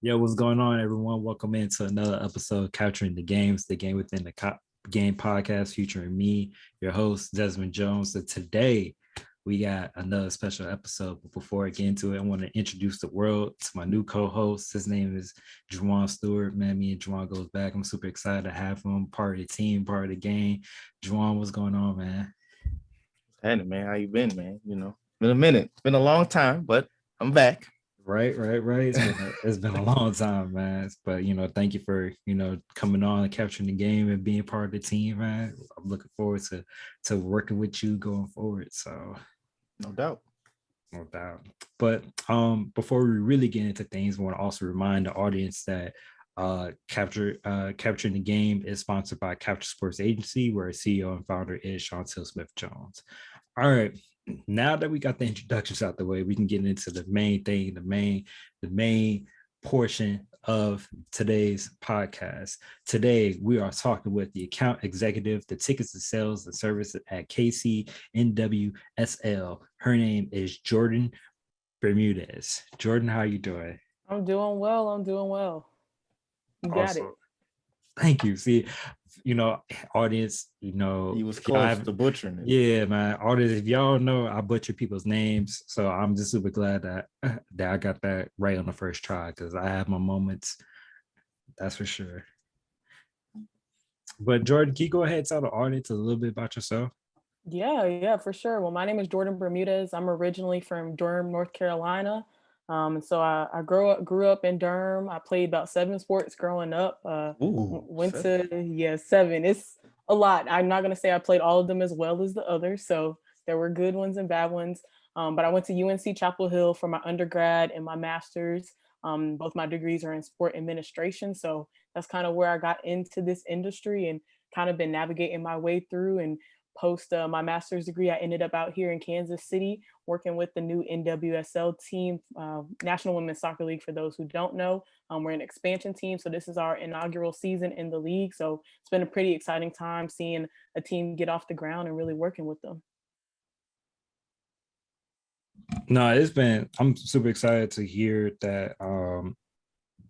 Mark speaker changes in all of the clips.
Speaker 1: Yo, what's going on, everyone? Welcome into another episode of Capturing the Games, the Game Within the Game podcast featuring me, your host, Desmond Jones. And today we got another special episode. But before I get into it, I want to introduce the world to my new co-host. His name is Juwan Stewart. Man, me and Juwan goes back. I'm super excited to have him part of the team, part of the game. Juwan, what's going on, man?
Speaker 2: Hey man, how you been, man? Been a minute. It's been a long time, but I'm back.
Speaker 1: Right. It's been a long time, man. But thank you for coming on and capturing the game and being part of the team, man. I'm looking forward to working with you going forward. So
Speaker 2: No doubt.
Speaker 1: no doubt. But before we really get into things, I want to also remind the audience that capturing the game is sponsored by Capture Sports Agency, where CEO and founder is Chantel Smith Jones. All right, now that we got the introductions out the way, we can get into the main thing, the main portion of today's podcast. Today, we are talking with the account executive, the tickets and sales and service at KC NWSL. Her name is Jordan Bermudez. Jordan, how are you doing?
Speaker 3: I'm doing well. I'm doing well. You got it.
Speaker 1: Also, thank you. See, audience,
Speaker 2: He was
Speaker 1: y'all
Speaker 2: close
Speaker 1: have,
Speaker 2: to butchering it.
Speaker 1: yeah, man, audience, if y'all know, I butcher people's names, so I'm just super glad that I got that right on the first try because I have my moments, that's for sure. But Jordan, can you go ahead and tell the audience a little bit about yourself?
Speaker 3: Yeah, for sure. Well, my name is Jordan Bermudez. I'm originally from Durham, North Carolina. And so I grew up in Durham. I played about 7 sports growing up.
Speaker 2: Ooh,
Speaker 3: Went to, yeah, 7. It's a lot. I'm not gonna say I played all of them as well as the others. So there were good ones and bad ones. But I went to UNC Chapel Hill for my undergrad and my master's. Both my degrees are in sport administration. So that's kind of where I got into this industry and kind of been navigating my way through. And post my master's degree, I ended up out here in Kansas City working with the new NWSL team, National Women's Soccer League. For those who don't know, we're an expansion team. So this is our inaugural season in the league. So it's been a pretty exciting time seeing a team get off the ground and really working with them.
Speaker 1: No, I'm super excited to hear that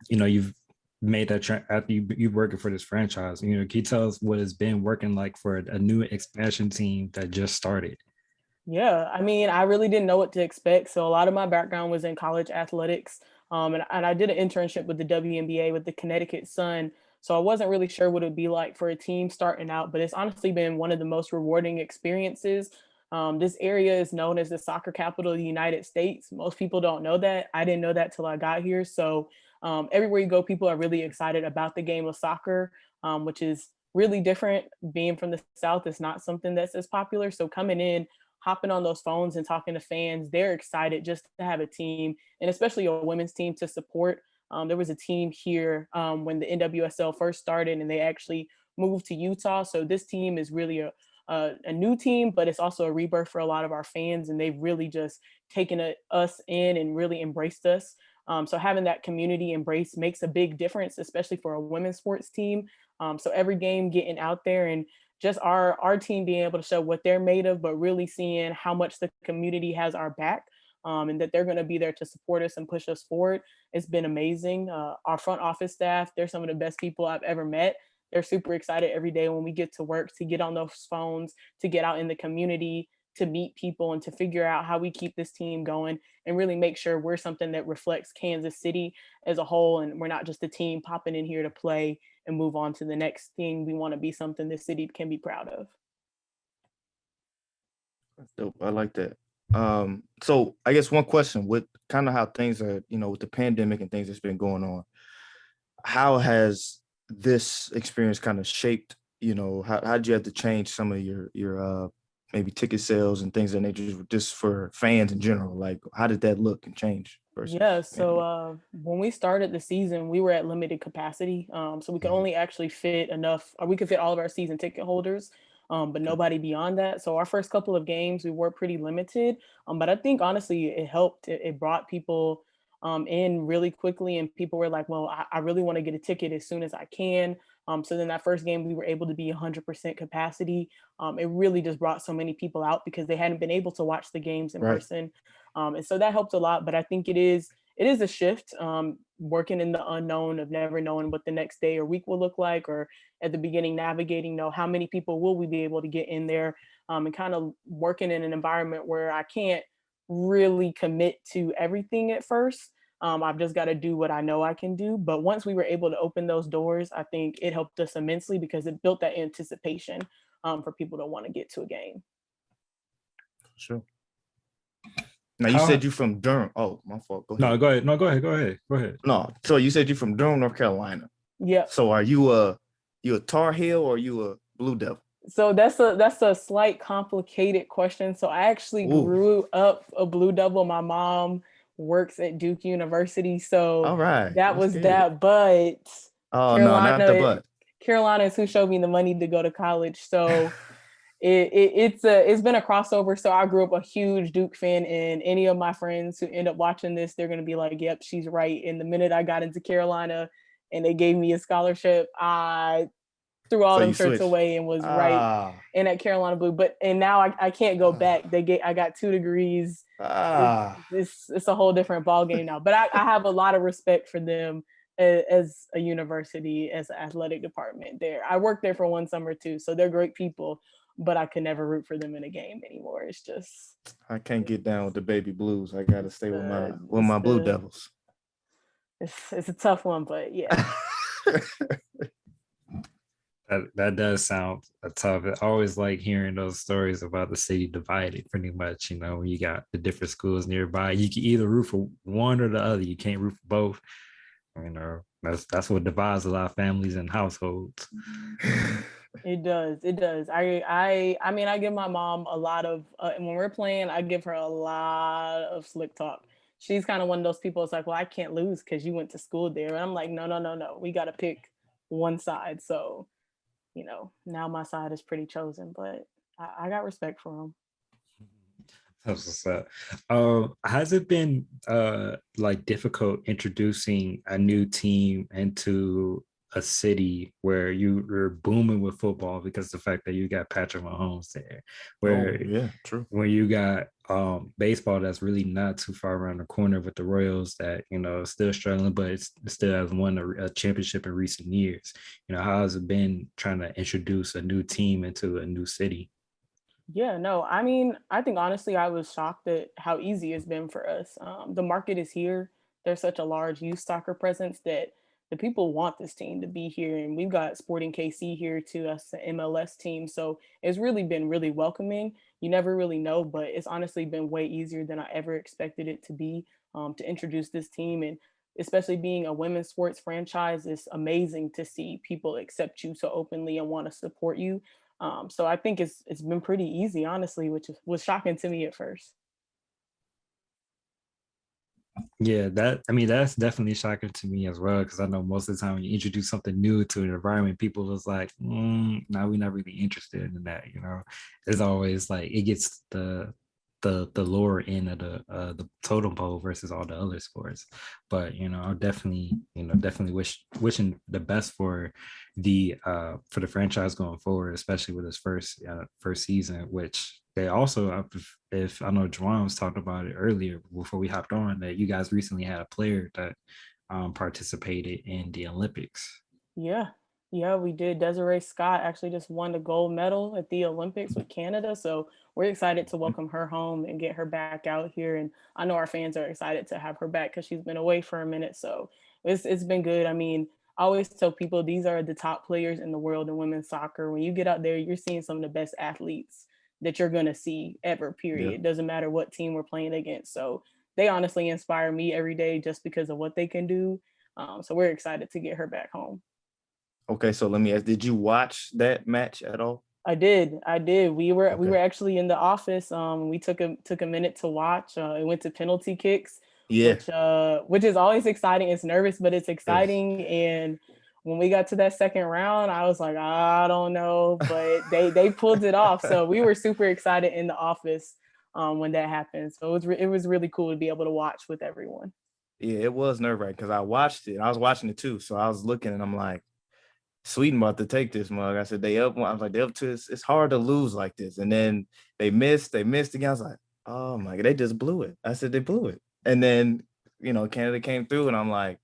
Speaker 1: you've made that after you working for this franchise. Can you tell us what it's been working like for a new expansion team that just started?
Speaker 3: Yeah, I mean, I really didn't know what to expect. So a lot of my background was in college athletics. And I did an internship with the WNBA with the Connecticut Sun. So I wasn't really sure what it would be like for a team starting out, but it's honestly been one of the most rewarding experiences. This area is known as the soccer capital of the United States. Most people don't know that. I didn't know that till I got here. So everywhere you go, people are really excited about the game of soccer, which is really different. Being from the South is not something that's as popular. So coming in, hopping on those phones and talking to fans, they're excited just to have a team, and especially a women's team to support. There was a team here when the NWSL first started, and they actually moved to Utah. So this team is really a new team, but it's also a rebirth for a lot of our fans, and they've really just taken us in and really embraced us. So having that community embrace makes a big difference, especially for a women's sports team. So every game, getting out there and just our team being able to show what they're made of, but really seeing how much the community has our back, and that they're going to be there to support us and push us forward. It's been amazing. Our front office staff, they're some of the best people I've ever met. They're super excited every day when we get to work to get on those phones, to get out in the community, to meet people and to figure out how we keep this team going and really make sure we're something that reflects Kansas City as a whole. And we're not just a team popping in here to play and move on to the next thing. We want to be something the city can be proud of.
Speaker 2: that's dope. I like that. So I guess one question with kind of how things are, with the pandemic and things that's been going on, how has this experience kind of shaped, how did you have to change some of your maybe ticket sales and things of that nature just for fans in general? Like how did that look and change
Speaker 3: Yeah,
Speaker 2: versus
Speaker 3: so
Speaker 2: pandemic?
Speaker 3: when we started the season, we were at limited capacity. So we could
Speaker 2: Mhm.
Speaker 3: only actually fit enough, or we could fit all of our season ticket holders, but
Speaker 2: Okay.
Speaker 3: nobody beyond that. So our first couple of games, we were pretty limited. But I think honestly, it helped. It brought people in really quickly, and people were like, well, I really want to get a ticket as soon as I can. So then that first game, we were able to be 100% capacity. It really just brought so many people out because they hadn't been able to watch the games in
Speaker 2: Right.
Speaker 3: person, and so that helped a lot. But I think it is a shift. working in the unknown of never knowing what the next day or week will look like, or at the beginning navigating, how many people will we be able to get in there, and kind of working in an environment where I can't really commit to everything at first. I've just got to do what I know I can do. But once we were able to open those doors, I think it helped us immensely because it built that anticipation for people to want to get to a game.
Speaker 2: Sure. Now you said you from Durham. Oh, my fault. Go ahead.
Speaker 1: No, go ahead. No, go ahead. Go ahead. Go ahead.
Speaker 2: No, so you said you're from Durham, North Carolina.
Speaker 3: Yeah.
Speaker 2: So are you a Tar Heel or are you a Blue Devil?
Speaker 3: So that's a slight complicated question. So I actually grew up a Blue Devil. My mom works at Duke University, so
Speaker 2: all right,
Speaker 3: that was good. That. But Carolina,
Speaker 2: no, not the but.
Speaker 3: Carolina is who showed me the money to go to college. So it's been a crossover. So I grew up a huge Duke fan, and any of my friends who end up watching this, they're gonna be like, "Yep, she's right." And the minute I got into Carolina, and they gave me a scholarship, I threw all them shirts away and was right in at Carolina Blue. And now I can't go back. I got 2 degrees. It's a whole different ball game now. But I have a lot of respect for them as a university, as an athletic department there. I worked there for one summer too, so they're great people, but I could never root for them in a game anymore. It's just
Speaker 2: I can't get down with the baby blues. I gotta stay with my Blue Devils.
Speaker 3: It's a tough one, but yeah.
Speaker 1: That does sound tough. I always like hearing those stories about the city divided pretty much, when you got the different schools nearby. You can either root for one or the other. You can't root for both. That's what divides a lot of families and households.
Speaker 3: It does. I mean, I give my mom a lot of, when we're playing, I give her a lot of slick talk. She's kind of one of those people. It's like, well, I can't lose because you went to school there. And I'm like, no. We got to pick one side. So, now my side is pretty chosen, but I got respect for them.
Speaker 1: That's what's up. Has it been difficult introducing a new team into a city where you're booming with football because of the fact that you got Patrick Mahomes there, where
Speaker 2: true.
Speaker 1: When you got baseball that's really not too far around the corner with the Royals that still struggling, but it still has won a championship in recent years. How has it been trying to introduce a new team into a new city?
Speaker 3: Yeah, no, I mean, I think honestly, I was shocked at how easy it's been for us. The market is here. There's such a large youth soccer presence that the people want this team to be here. And we've got Sporting KC here to us, an MLS team. So it's really been really welcoming. You never really know, but it's honestly been way easier than I ever expected it to be, to introduce this team. And especially being a women's sports franchise, it's amazing to see people accept you so openly and want to support you. So I think it's been pretty easy, honestly, which was shocking to me at first.
Speaker 1: Yeah, that's definitely shocking to me as well, because I know most of the time when you introduce something new to an environment, people was like, no, we're not really interested in that. It's always like it gets the lower end of the totem pole versus all the other sports. But I definitely wishing the best for the franchise going forward, especially with his first season, which they also, if I know Juwan was talking about it earlier before we hopped on, that you guys recently had a player that participated in the Olympics.
Speaker 3: Yeah, we did. Desiree Scott actually just won the gold medal at the Olympics with Canada. So we're excited to welcome her home and get her back out here. And I know our fans are excited to have her back because she's been away for a minute. So it's been good. I mean, I always tell people these are the top players in the world in women's soccer. When you get out there, you're seeing some of the best athletes that you're going to see ever, period. Yeah. It doesn't matter what team we're playing against. So they honestly inspire me every day just because of what they can do. So we're excited to get her back home.
Speaker 2: Okay, so let me ask, did you watch that match at all?
Speaker 3: I did. We were actually in the office. We took a minute to watch. It went to penalty kicks, which is always exciting. It's nervous, but it's exciting. Yes. And when we got to that second round, I was like, I don't know, but they pulled it off. So we were super excited in the office when that happened. So it was really cool to be able to watch with everyone.
Speaker 2: Yeah, it was nerve-wracking because I watched it. I was watching it too. So I was looking and I'm like, Sweden about to take this mug. I said, they up. I was like, they up to this. It's hard to lose like this. And then they missed again. I was like, oh my God, they just blew it. I said, they blew it. And then, Canada came through and I'm like,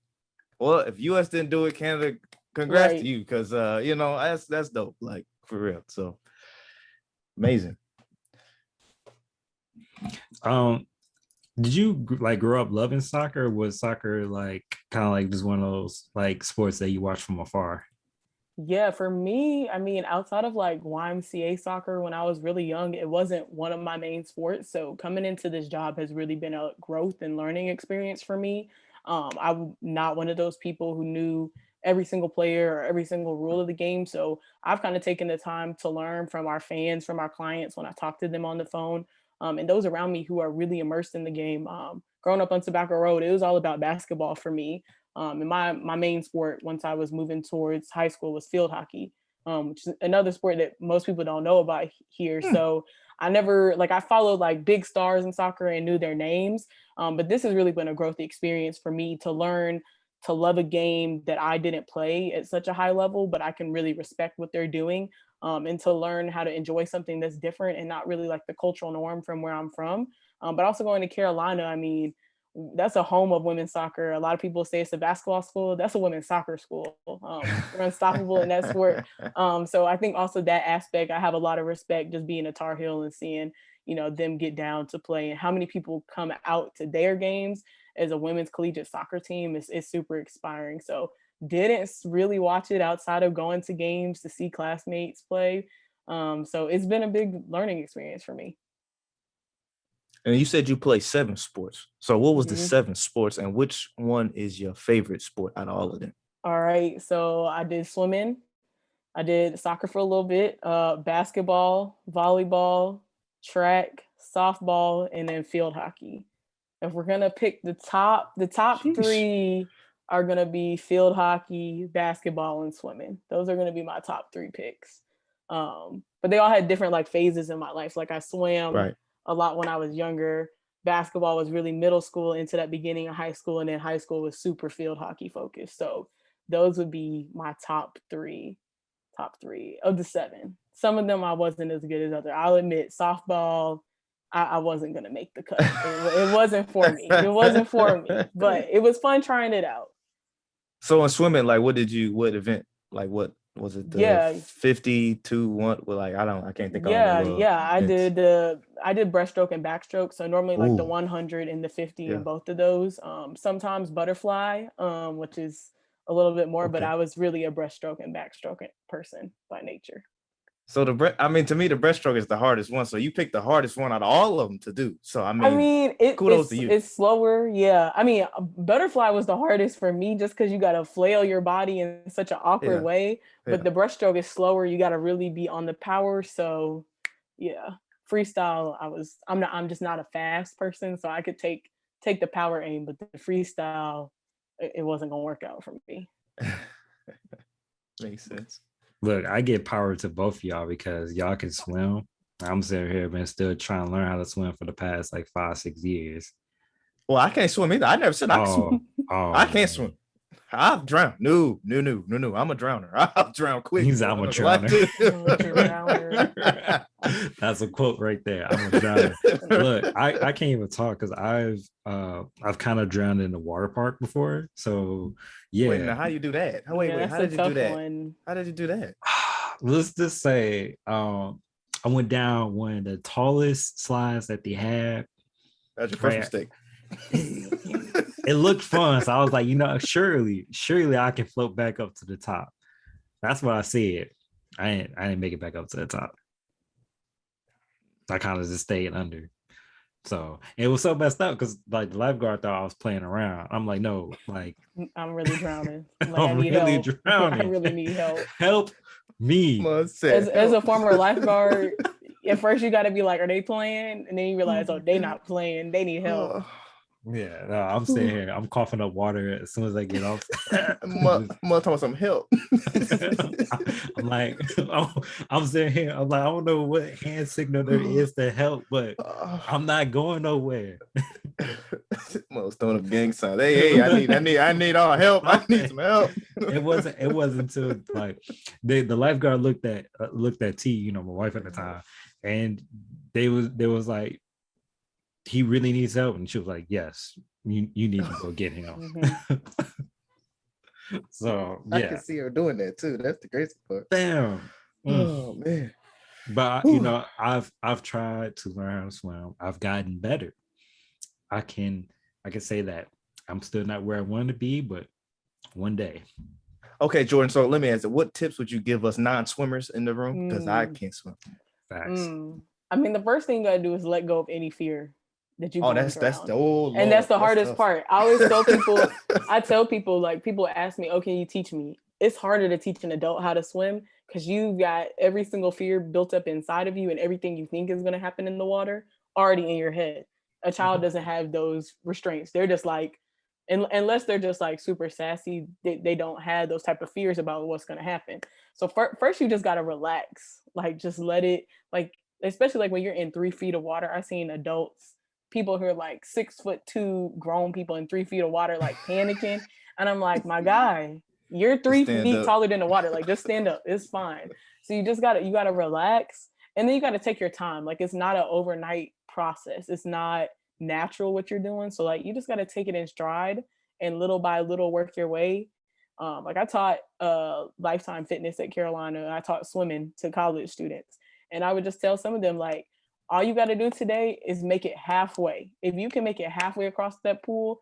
Speaker 2: Well, if US didn't do it, Canada, congrats
Speaker 3: Right.
Speaker 2: to you, because you know, that's dope, like for real. So amazing.
Speaker 1: Did you like grow up loving soccer, or was soccer like kind of like just one of those like sports that you watch from afar?
Speaker 3: Yeah, for me, I mean, outside of like YMCA soccer when I was really young, it wasn't one of my main sports. So coming into this job has really been a growth and learning experience for me. I'm not one of those people who knew every single player or every single rule of the game. So I've kind of taken the time to learn from our fans, from our clients when I talk to them on the phone, and those around me who are really immersed in the game. Growing up on Tobacco Road, it was all about basketball for me. And my main sport once I was moving towards high school was field hockey, which is another sport that most people don't know about here. So I never like I followed like big stars in soccer and knew their names, but this has really been a growth experience for me to learn to love a game that I didn't play at such a high level, but I can really respect what they're doing, and to learn how to enjoy something that's different and not really like the cultural norm from where I'm from. But also going to Carolina, I mean, that's a home of women's soccer. A lot of people say it's a basketball school. That's a women's soccer school. We're unstoppable in that sport. So I think also that aspect, I have a lot of respect just being a Tar Heel and seeing, them get down to play and how many people come out to their games as a women's collegiate soccer team is super inspiring. So didn't really watch it outside of going to games to see classmates play. So it's been a big learning experience for me.
Speaker 2: And you said you play 7 sports. So what was the
Speaker 3: Mhm.
Speaker 2: 7 sports, and which one is your favorite sport out of all of them?
Speaker 3: All right. So I did swimming. I did soccer for a little bit, basketball, volleyball, track, softball, and then field hockey. If we're gonna pick the top
Speaker 2: Sheesh.
Speaker 3: three are gonna be field hockey, basketball, and swimming. Those are gonna be my top three picks. But they all had different like phases in my life. Like I swam
Speaker 2: Right.
Speaker 3: a lot when I was younger. Basketball was really middle school into that beginning of high school, and then high school was super field hockey focused. So those would be my top three of the seven. Some of them I wasn't as good as others. I'll admit, softball, I wasn't gonna make the cut. It wasn't for me. It wasn't for me, but it was fun trying it out.
Speaker 2: So in swimming, like what event? Like what was it, the
Speaker 3: Yeah,
Speaker 2: 52 one? Well, like I can't think of all the
Speaker 3: yeah,
Speaker 2: little
Speaker 3: yeah. I
Speaker 2: events.
Speaker 3: did I did breaststroke and backstroke. So normally like the
Speaker 2: Ooh,
Speaker 3: 100 and the 50 in
Speaker 2: yeah.
Speaker 3: both of those. Sometimes butterfly, which is a little bit more, but
Speaker 2: Okay.
Speaker 3: I was really a breaststroke and backstroke person by nature.
Speaker 2: So I mean, to me, the breaststroke is the hardest one. So you picked the hardest one out of all of them to do. So I
Speaker 3: I
Speaker 2: mean,
Speaker 3: mean,
Speaker 2: kudos to you.
Speaker 3: it's slower. Yeah. I mean, butterfly was the hardest for me just because you got to flail your body in such an awkward
Speaker 2: Yeah,
Speaker 3: way. But
Speaker 2: yeah.
Speaker 3: the breaststroke is slower. You got to really be on the power. So yeah, freestyle. I'm just not a fast person, so I could take the power aim, but the freestyle, it wasn't gonna work out for me.
Speaker 2: Makes sense.
Speaker 1: Look, I get power to both of y'all because y'all can swim. I'm sitting here been still trying to learn how to swim for the past like 5, 6 years.
Speaker 2: Well, I can't swim either. I never said I can swim.
Speaker 1: Oh, oh
Speaker 2: I can't
Speaker 1: man.
Speaker 2: swim. I've drowned. No, no, no, no, no. I'm a drowner. I'll drown quick,
Speaker 1: He's
Speaker 2: boy.
Speaker 1: I'm
Speaker 2: I'm
Speaker 1: a
Speaker 2: not gonna lie
Speaker 1: drowner.
Speaker 2: to
Speaker 3: A drowner.
Speaker 1: That's a quote right there. I'm a drowner. Look, I can't even talk because I've kind of drowned in the water park before. So
Speaker 2: Wait, now
Speaker 1: yeah.
Speaker 2: how you do that? Oh, wait,
Speaker 3: Yeah,
Speaker 2: wait.
Speaker 3: that's
Speaker 2: How
Speaker 3: a
Speaker 2: did you do
Speaker 3: tough
Speaker 2: that?
Speaker 3: one.
Speaker 2: How did you do that?
Speaker 1: Let's just say I went down one of the tallest slides that they had.
Speaker 2: That's your first
Speaker 1: Right.
Speaker 2: mistake.
Speaker 1: It looked fun. So I was like, surely I can float back up to the top. That's what I said. I didn't make it back up to the top. I kind of just stayed under. So it was so messed up because like the lifeguard thought I was playing around. I'm like, no, like
Speaker 3: I'm really drowning. Like I
Speaker 1: I'm
Speaker 3: need
Speaker 1: really
Speaker 3: help. I
Speaker 1: drowning.
Speaker 3: really need help.
Speaker 1: Help me.
Speaker 2: Must
Speaker 3: As
Speaker 2: say
Speaker 3: as a
Speaker 2: help.
Speaker 3: former lifeguard, at first you got to be like, are they playing? And then you realize, oh, they not playing. They need help.
Speaker 1: Yeah, no, I'm sitting here. I'm coughing up water as soon as I get off.
Speaker 2: I'm talking about some help.
Speaker 1: I'm like, I'm sitting here. I'm like, I don't know what hand signal there is to help, but I'm not going nowhere.
Speaker 2: Most throwing up gang signs. Hey, I need all help. I need some help.
Speaker 1: It wasn't until like the lifeguard looked at T, my wife at the time, and they was like, he really needs help, and she was like, yes, you need to go get him.
Speaker 3: Mhm.
Speaker 1: So
Speaker 2: I
Speaker 1: yeah,
Speaker 2: can see her doing that too. That's the crazy part.
Speaker 1: damn.
Speaker 2: Oh man.
Speaker 1: But
Speaker 2: Whew.
Speaker 1: I've tried to learn how to swim. I've gotten better. I can say that I'm still not where I want to be, but one day.
Speaker 2: Okay, Jordan. So let me ask you, what tips would you give us non-swimmers in the room? Because I can't swim.
Speaker 1: Facts.
Speaker 3: I mean, the first thing you gotta do is let go of any fear that you're
Speaker 2: Oh,
Speaker 3: going
Speaker 2: that's
Speaker 3: around.
Speaker 2: the oh
Speaker 3: And that's
Speaker 2: Lord,
Speaker 3: the hardest
Speaker 2: tough.
Speaker 3: part. I always tell people, like people ask me, oh, can you teach me? It's harder to teach an adult how to swim because you've got every single fear built up inside of you and everything you think is gonna happen in the water already in your head. A child doesn't have those restraints. They're just like, unless they're just like super sassy, they don't have those type of fears about what's gonna happen. So first you just gotta relax. Like just let it, like, especially like when you're in 3 feet of water. I've seen adults, people who are like 6'2" grown people in 3 feet of water, like panicking. And I'm like, my guy, you're 3 feet taller than the water. Like just stand up. It's fine. So you gotta relax. And then you gotta take your time. Like it's not an overnight process. It's not natural what you're doing. So like you just gotta take it in stride and little by little work your way. Like I taught lifetime fitness at Carolina, and I taught swimming to college students. And I would just tell some of them, like, all you got to do today is make it halfway. If you can make it halfway across that pool,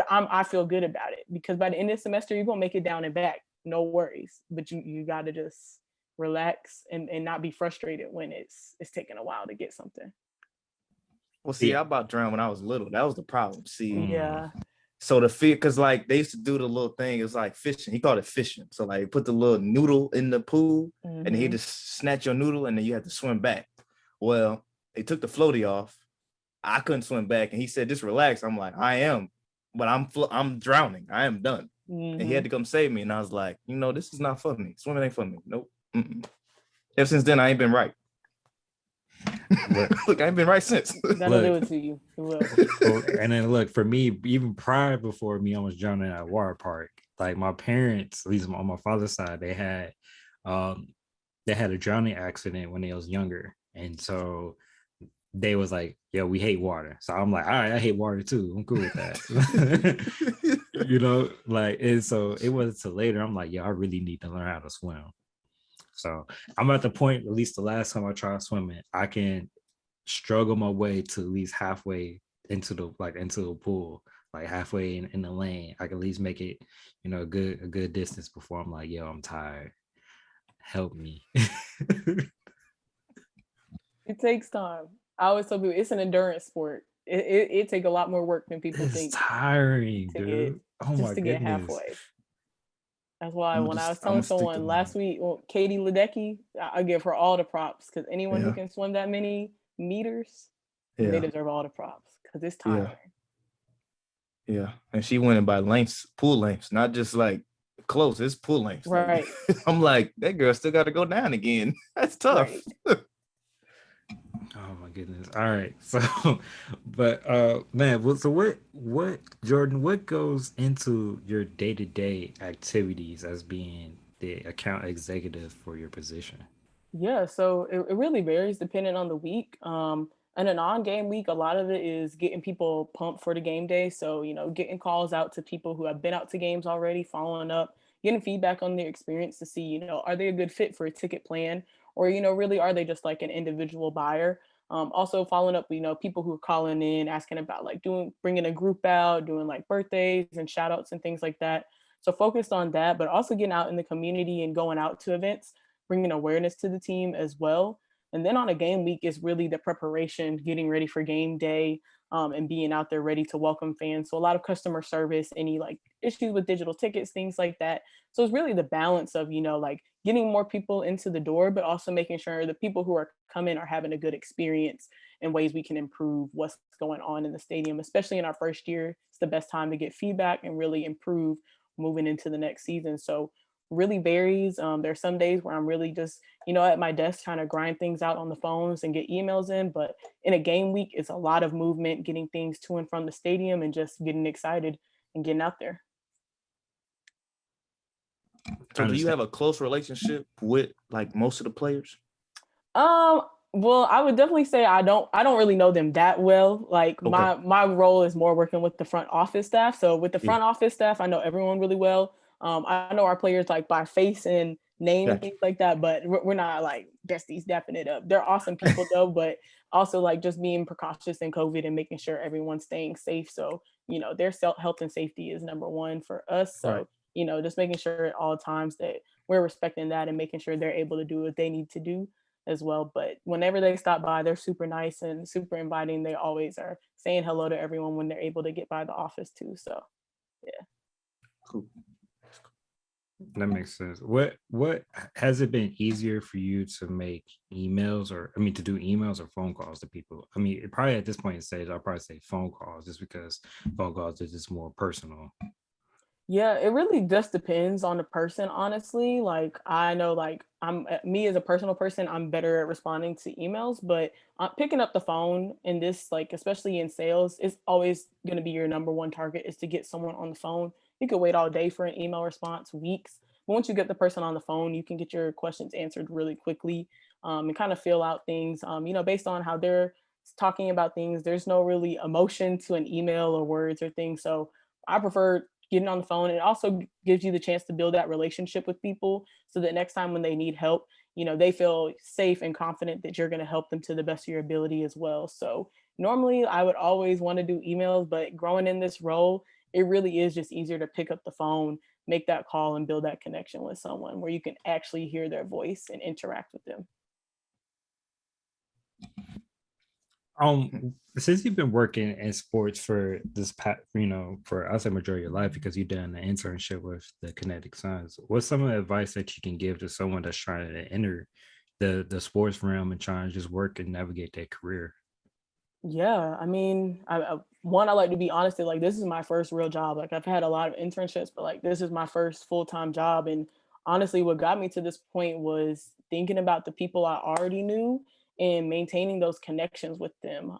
Speaker 3: I feel good about it, because by the end of the semester, you're going to make it down and back. No worries. But you got to just relax and not be frustrated when it's taking a while to get something.
Speaker 2: Well, see, I about drowned when I was little. That was the problem. See,
Speaker 3: Yeah.
Speaker 2: So the fear, because like they used to do the little thing, it was like fishing. He called it fishing. So like put the little noodle in the pool and he just snatch your noodle and then you had to swim back. Well, they took the floaty off. I couldn't swim back. And he said, just relax. I'm like, I am, but I'm drowning. I am done. And he had to come save me. And I was like, this is not for me. Swimming ain't for me. Nope. Mm-mm. Ever since then, I ain't been right. Look, I ain't been right since.
Speaker 3: That'll do it to you. It will.
Speaker 1: And then look, for me, even prior before me almost drowning at a water park, like my parents, at least on my father's side, they had a drowning accident when they was younger. And so they was like, yo, we hate water. So I'm like, all right, I hate water too. I'm cool with that. Like, and so it wasn't until later, I'm like, yo, I really need to learn how to swim. So I'm at the point, at least the last time I tried swimming, I can struggle my way to at least halfway into the pool, like halfway in the lane. I can at least make it, a good distance before I'm like, yo, I'm tired. Help me.
Speaker 3: It takes time. I always tell people it's an endurance sport. It take a lot more work than people think.
Speaker 1: It's tiring, dude.
Speaker 3: To get halfway. That's why when I was telling someone last week, Katie Ledecky, I give her all the props, because anyone who can swim that many meters, they deserve all the props, because it's tiring.
Speaker 2: Yeah, and she winning by lengths, pool lengths, not just like close. It's pool lengths.
Speaker 3: Right.
Speaker 2: Like, I'm like, that girl still got to go down again. That's tough.
Speaker 3: Right.
Speaker 1: Oh my goodness. All right. So, but man, so what Jordan, what goes into your day-to-day activities as being the account executive for your position?
Speaker 3: Yeah, so it really varies depending on the week. And a non-game week, a lot of it is getting people pumped for the game day. So, getting calls out to people who have been out to games already, following up, getting feedback on their experience to see, are they a good fit for a ticket plan? Or, really, are they just like an individual buyer? Also following up, people who are calling in, asking about like bringing a group out, doing like birthdays and shout outs and things like that. So focused on that, but also getting out in the community and going out to events, bringing awareness to the team as well. And then on a game week is really the preparation, getting ready for game day, and being out there ready to welcome fans. So a lot of customer service, any like issues with digital tickets, things like that. So it's really the balance of, like getting more people into the door, but also making sure the people who are coming are having a good experience and ways we can improve what's going on in the stadium, especially in our first year. It's the best time to get feedback and really improve moving into the next season. So really varies. There's some days where I'm really just, at my desk trying to grind things out on the phones and get emails in. But in a game week, it's a lot of movement, getting things to and from the stadium and just getting excited and getting out there.
Speaker 2: So do you have a close relationship with like most of the players?
Speaker 3: Well, I would definitely say I don't really know them that well. Like my role is more working with the front office staff. So with the front office staff, I know everyone really well. I know our players like by face and name and
Speaker 2: Gotcha.
Speaker 3: things like that, but we're not like besties dapping it up. They're awesome people though, but also like just being precautious in COVID and making sure everyone's staying safe. So, their health and safety is number one for us.
Speaker 2: Right.
Speaker 3: So, just making sure at all times that we're respecting that and making sure they're able to do what they need to do as well. But whenever they stop by, they're super nice and super inviting. They always are saying hello to everyone when they're able to get by the office too. So yeah.
Speaker 2: Cool.
Speaker 1: That makes sense. What has it been easier for you to make emails, or I mean to do emails or phone calls to people? I mean, probably at this point in stage, I'll probably say phone calls just because phone calls are just more personal.
Speaker 3: Yeah, it really just depends on the person, honestly. Like, I know, like, me as a personal person, I'm better at responding to emails, but picking up the phone in this, like, especially in sales, is always going to be your number one target is to get someone on the phone. You could wait all day for an email response, weeks. But once you get the person on the phone, you can get your questions answered really quickly, and kind of fill out things, based on how they're talking about things. There's no really emotion to an email or words or things. So I prefer getting on the phone. It also gives you the chance to build that relationship with people so that next time when they need help, they feel safe and confident that you're going to help them to the best of your ability as well. So normally I would always want to do emails, but growing in this role, it really is just easier to pick up the phone, make that call and build that connection with someone where you can actually hear their voice and interact with them.
Speaker 1: Since you've been working in sports for this for us a majority of your life because you've done an internship with the Kinetic Suns, what's some of the advice that you can give to someone that's trying to enter the sports realm and trying to just work and navigate their career?
Speaker 3: Yeah, I mean, I like to be honest. Like, this is my first real job. Like, I've had a lot of internships, but like, this is my first full time job. And honestly, what got me to this point was thinking about the people I already knew and maintaining those connections with them.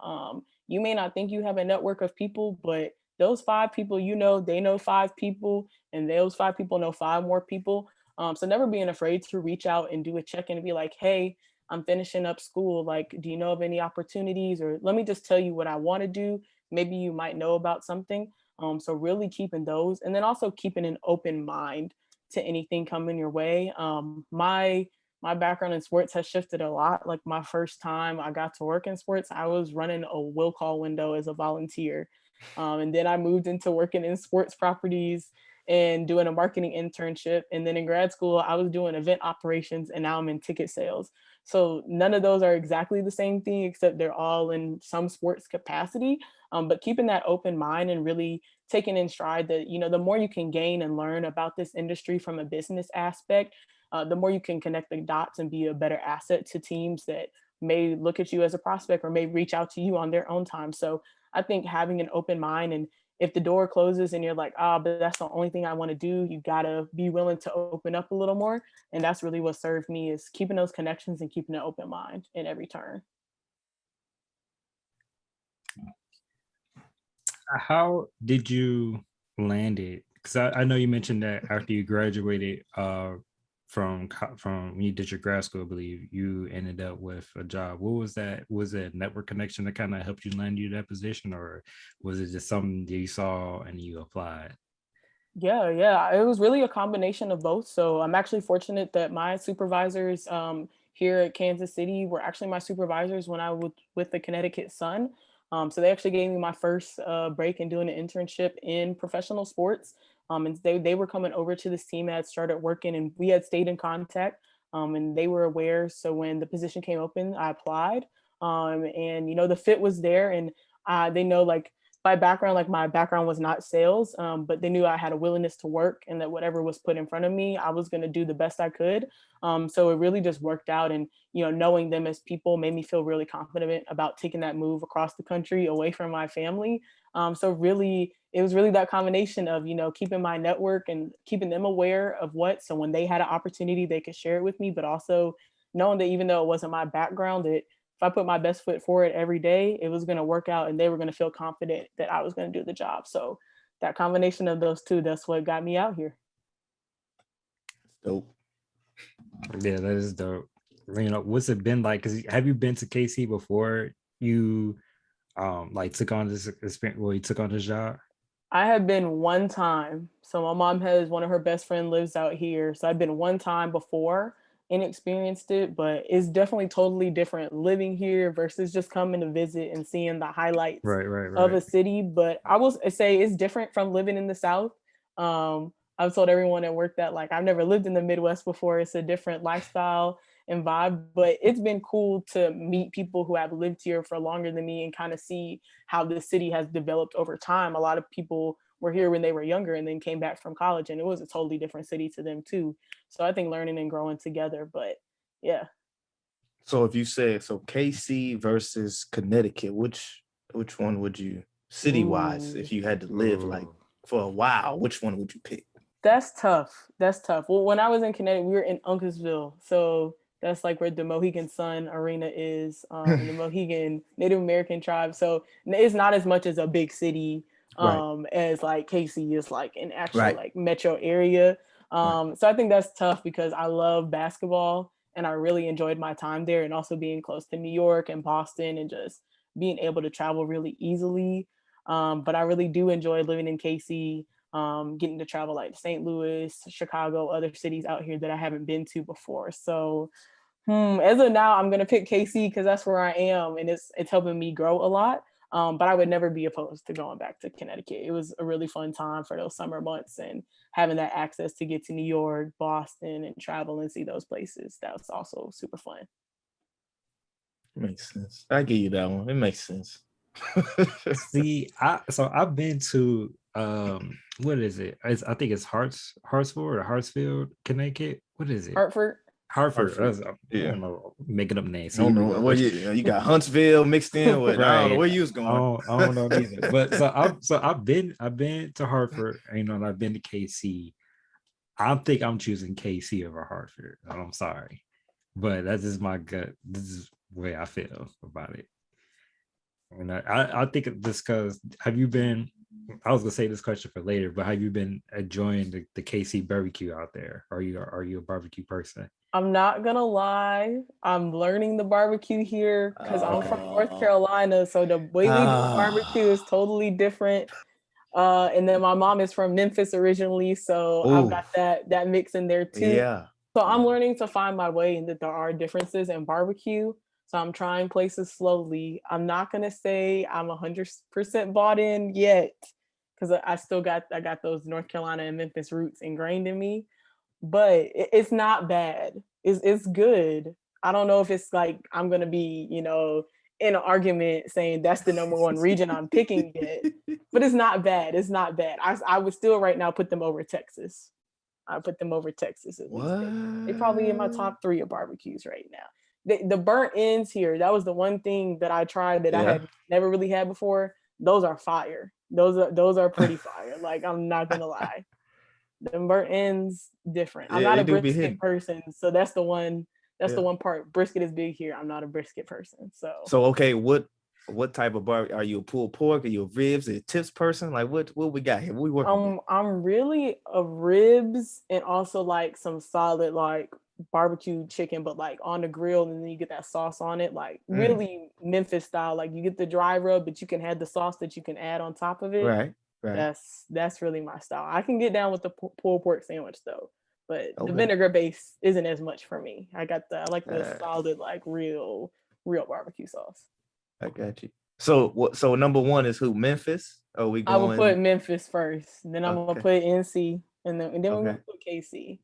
Speaker 3: You may not think you have a network of people, but those five people, they know five people, and those five people know five more people. So never being afraid to reach out and do a check in and be like, hey, I'm finishing up school. Like, do you know of any opportunities? Or let me just tell you what I want to do. Maybe you might know about something. So really keeping those, and then also keeping an open mind to anything coming your way. My background in sports has shifted a lot. Like, my first time I got to work in sports, I was running a will call window as a volunteer. And then I moved into working in sports properties and doing a marketing internship. And then in grad school, I was doing event operations, and now I'm in ticket sales. So none of those are exactly the same thing, except they're all in some sports capacity. But keeping that open mind and really taking in stride that, the more you can gain and learn about this industry from a business aspect, the more you can connect the dots and be a better asset to teams that may look at you as a prospect or may reach out to you on their own time. So I think having an open mind, and if the door closes and you're like, but that's the only thing I want to do, you gotta be willing to open up a little more. And that's really what served me, is keeping those connections and keeping an open mind in every turn.
Speaker 1: How did you land it? Because I know you mentioned that after you graduated from when you did your grad school, I believe you ended up with a job. What was that? Was it a network connection that kind of helped you land you that position, or was it just something that you saw and you applied?
Speaker 3: Yeah, it was really a combination of both. So I'm actually fortunate that my supervisors here at Kansas City were actually my supervisors when I was with the Connecticut Sun. So they actually gave me my first break in doing an internship in professional sports. And they were coming over to this team. I had started working, and we had stayed in contact. And they were aware. So when the position came open, I applied. And the fit was there, and they know, like, my background was not sales, but they knew I had a willingness to work, and that whatever was put in front of me, I was going to do the best I could. So it really just worked out. And, knowing them as people made me feel really confident about taking that move across the country away from my family. So really, it was really that combination of, keeping my network and keeping them aware of so when they had an opportunity, they could share it with me, but also knowing that even though it wasn't my background, that if I put my best foot forward every day, it was going to work out, and they were going to feel confident that I was going to do the job. So that combination of those two, that's what got me out here.
Speaker 2: Dope.
Speaker 1: Yeah, that is dope. What's it been like? Because have you been to KC before you like took on this experience? Well, you took on this job.
Speaker 3: I have been one time. So my mom has one of her best friend lives out here. So I've been one time before and experienced it, but it's definitely totally different living here versus just coming to visit and seeing the highlights of a
Speaker 1: Right.
Speaker 3: city. But I will say it's different from living in the South. I've told everyone at work that like I've never lived in the Midwest before. It's a different lifestyle and vibe, but it's been cool to meet people who have lived here for longer than me and kind of see how the city has developed over time. A lot of people were here when they were younger and then came back from college, and it was a totally different city to them too. So I think learning and growing together, but yeah.
Speaker 2: So if you said so KC versus Connecticut, which one would you city wise,
Speaker 3: Ooh,
Speaker 2: if you had to live like
Speaker 1: Ooh.
Speaker 2: for a while, which one would you pick?
Speaker 3: that's tough. That's tough. Well, when I was in Connecticut, we were in Uncasville. So that's like where the Mohegan Sun Arena is, and the Mohegan Native American tribe. So it's not as much as a big city
Speaker 2: Right,
Speaker 3: as like KC is like an actual
Speaker 2: right,
Speaker 3: like metro area.
Speaker 2: right.
Speaker 3: So I think that's tough because I love basketball and I really enjoyed my time there, and also being close to New York and Boston and just being able to travel really easily. But I really do enjoy living in KC, getting to travel like St. Louis, Chicago, other cities out here that I haven't been to before. So as of now, I'm gonna pick KC because that's where I am, and it's helping me grow a lot. But I would never be opposed to going back to Connecticut. It was a really fun time for those summer months and having that access to get to New York, Boston, and travel and see those places. That was also super fun.
Speaker 2: Makes sense. I give you that one. It makes sense.
Speaker 1: See, I've been to what is it? I think it's Hartsford or Hartsfield, Connecticut. What is it?
Speaker 3: Hartford.
Speaker 1: Hartford.
Speaker 2: Hartford.
Speaker 1: I
Speaker 2: Yeah.
Speaker 1: don't know, making up names.
Speaker 2: I
Speaker 1: So
Speaker 2: don't
Speaker 1: you
Speaker 2: know. Well, you got Huntsville mixed in with. I don't know
Speaker 1: right.
Speaker 2: where you was going.
Speaker 1: I don't know neither. But I've been to Hartford, you know, and I've been to KC. I think I'm choosing KC over Hartford. I'm sorry, but that's just my gut. This is the way I feel about it. And I think this because have you been? I was gonna say this question for later, but have you been enjoying the KC barbecue out there? Are you a barbecue person?
Speaker 3: I'm not gonna lie, I'm learning the barbecue here because I'm from North
Speaker 2: Oh,
Speaker 3: Carolina, so the way we do barbecue is totally different. And then my mom is from Memphis originally, so I've
Speaker 2: oh,
Speaker 3: got that mix in there too.
Speaker 2: yeah,
Speaker 3: So I'm
Speaker 2: yeah.
Speaker 3: learning to find my way and that there are differences in barbecue. So I'm trying places slowly. I'm not gonna say I'm 100% bought in yet, because I still got those North Carolina and Memphis roots ingrained in me, but it's not bad. It's good. I don't know if it's like I'm gonna be, in an argument saying that's the number one region I'm picking yet, but it's not bad. It's not bad. I would still right now put them over Texas. I put them over Texas at least. They probably in my
Speaker 2: What?
Speaker 3: top three of barbecues right now. The burnt ends here, that was the one thing that I tried that I
Speaker 2: Yeah.
Speaker 3: had never really had before. Those are fire. Those are pretty fire. Like I'm not gonna lie. The burnt ends different. I'm
Speaker 2: Yeah,
Speaker 3: not
Speaker 2: they
Speaker 3: a
Speaker 2: do be
Speaker 3: brisket
Speaker 2: hitting.
Speaker 3: person, so that's the one. That's the
Speaker 2: Yeah.
Speaker 3: one part. Brisket is big here. I'm not a brisket person, so
Speaker 2: So okay, what type of bar are you, a pulled pork? Are you a ribs? Are you a tips person? Like what we got here? What we working with?
Speaker 3: I'm really a ribs and also like some solid like barbecue chicken, but like on the grill, and then you get that sauce on it, like
Speaker 2: Mm,
Speaker 3: really Memphis style. Like you get the dry rub, but you can have the sauce that you can add on top of it.
Speaker 2: right, right.
Speaker 3: That's really my style. I can get down with the pulled pork sandwich though, but the
Speaker 2: Okay.
Speaker 3: vinegar base isn't as much for me. I like the
Speaker 2: Uh,
Speaker 3: solid like real barbecue sauce.
Speaker 2: I got you. So what? So number one is who? Memphis? Are we
Speaker 3: I would put
Speaker 2: going?
Speaker 3: Memphis first, then I'm gonna
Speaker 2: Okay,
Speaker 3: put NC, and then we're
Speaker 2: okay,
Speaker 3: gonna put KC.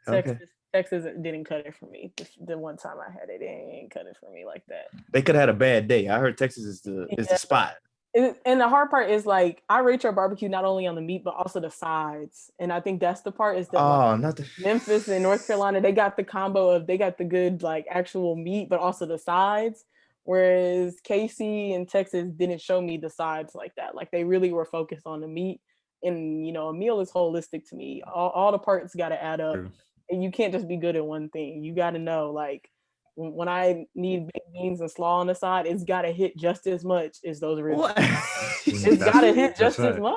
Speaker 2: okay.
Speaker 3: Texas didn't cut it for me. The one time I had it, it didn't cut it for me like that.
Speaker 2: They could have had a bad day. I heard Texas is the
Speaker 3: Yeah.
Speaker 2: spot.
Speaker 3: And the hard part is like I rate your barbecue not only on the meat but also the sides. And I think that's the part is that like
Speaker 2: Oh, not the.
Speaker 3: Memphis and North Carolina, they got the combo of they got the good like actual meat, but also the sides. Whereas KC and Texas didn't show me the sides like that. Like they really were focused on the meat. And a meal is holistic to me. All the parts got to add up.
Speaker 1: True.
Speaker 3: And you can't just be good at one thing. You got to know like when I need big beans and slaw on the side, it's got to hit just as much as those ribs.
Speaker 2: What?
Speaker 3: It's got to hit
Speaker 1: That's
Speaker 3: just as
Speaker 1: fact.
Speaker 3: much.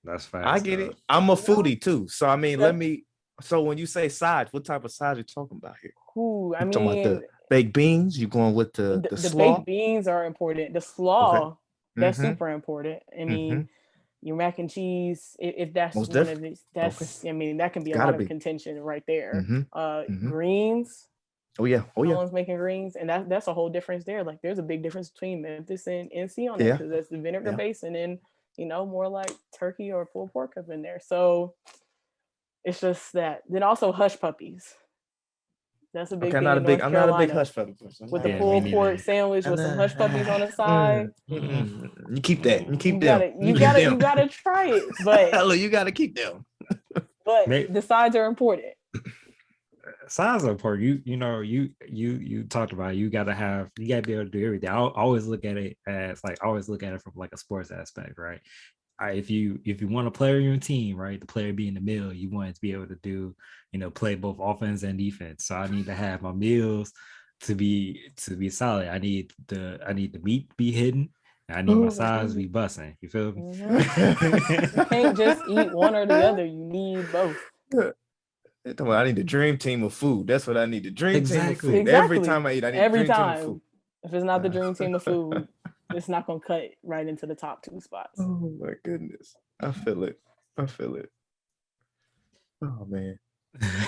Speaker 1: That's
Speaker 2: I
Speaker 1: facts
Speaker 2: get
Speaker 1: though.
Speaker 2: it. I'm a
Speaker 3: You know?
Speaker 2: foodie too. So I mean, let
Speaker 3: That,
Speaker 2: me. So when you say sides, what type of sides you talking about here?
Speaker 3: ooh, I
Speaker 2: You talking about
Speaker 3: mean,
Speaker 2: the baked beans? You going with the
Speaker 3: the
Speaker 2: slaw?
Speaker 3: baked beans are important. The
Speaker 2: Okay.
Speaker 3: slaw, that's
Speaker 2: Mm-hmm.
Speaker 3: super important. I
Speaker 2: Mm-hmm.
Speaker 3: mean, your mac and cheese, if that's
Speaker 2: Most
Speaker 3: one of
Speaker 2: definitely.
Speaker 3: these, that's, I mean, that can be a
Speaker 2: Gotta
Speaker 3: lot
Speaker 2: be.
Speaker 3: of contention right there.
Speaker 2: Mhm.
Speaker 3: Greens,
Speaker 2: Oh yeah.
Speaker 3: no one's making greens, and that's a whole difference there. Like, there's a big difference between Memphis and NC on that,
Speaker 2: Yeah.
Speaker 3: because that's the vinegar
Speaker 2: Yeah.
Speaker 3: base, and then, you know, more like turkey or pulled pork up in there. So it's just that. Then also hush puppies. That's a big
Speaker 2: Okay,
Speaker 3: thing in North
Speaker 2: I'm not a big
Speaker 3: Carolina.
Speaker 2: hush puppy person.
Speaker 3: With the
Speaker 1: Yeah, me
Speaker 3: pulled pork
Speaker 1: neither.
Speaker 3: sandwich with some hush puppies on the side.
Speaker 2: You keep that. You keep them.
Speaker 3: You gotta try it. But
Speaker 2: Look, you gotta keep them.
Speaker 3: the sides are important.
Speaker 1: Size of part, you talked about it. You gotta be able to do everything. I always look at it as like, I always look at it from like a sports aspect, right? If you want a player in your team, right, the player being the middle, you want it to be able to do, play both offense and defense. So I need to have my meals to be solid. I need the meat to be hidden. And I need my size to be busting. You feel me?
Speaker 3: You can't just eat one or the other. You need both.
Speaker 2: I need the dream team of food. That's what I need. The dream team of food.
Speaker 3: Exactly.
Speaker 2: Every time I eat, I need
Speaker 3: every
Speaker 2: the dream
Speaker 3: time.
Speaker 2: team of food.
Speaker 3: If it's not the dream team of food, it's not gonna cut right into the top 2 spots.
Speaker 2: Oh my goodness. I feel it. Oh man.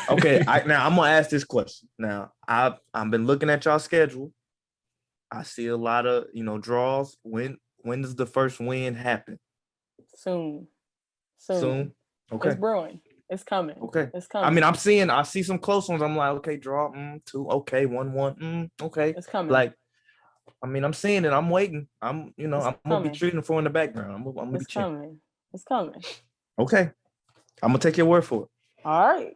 Speaker 2: Okay, now I'm gonna ask this question. Now I've been looking at y'all schedule. I see a lot of draws. When does the first win happen?
Speaker 3: Soon.
Speaker 2: Okay.
Speaker 3: It's brewing. It's coming.
Speaker 2: Okay.
Speaker 3: It's coming.
Speaker 2: I mean, I see some close ones. I'm like, okay, draw 2. Okay, 1-1. Okay.
Speaker 3: It's coming.
Speaker 2: Like, I mean, I'm seeing it. I'm waiting. I'm gonna be treating for in the background. I'm gonna be checking.
Speaker 3: It's coming.
Speaker 2: Okay. I'm gonna take your word for it.
Speaker 3: All right.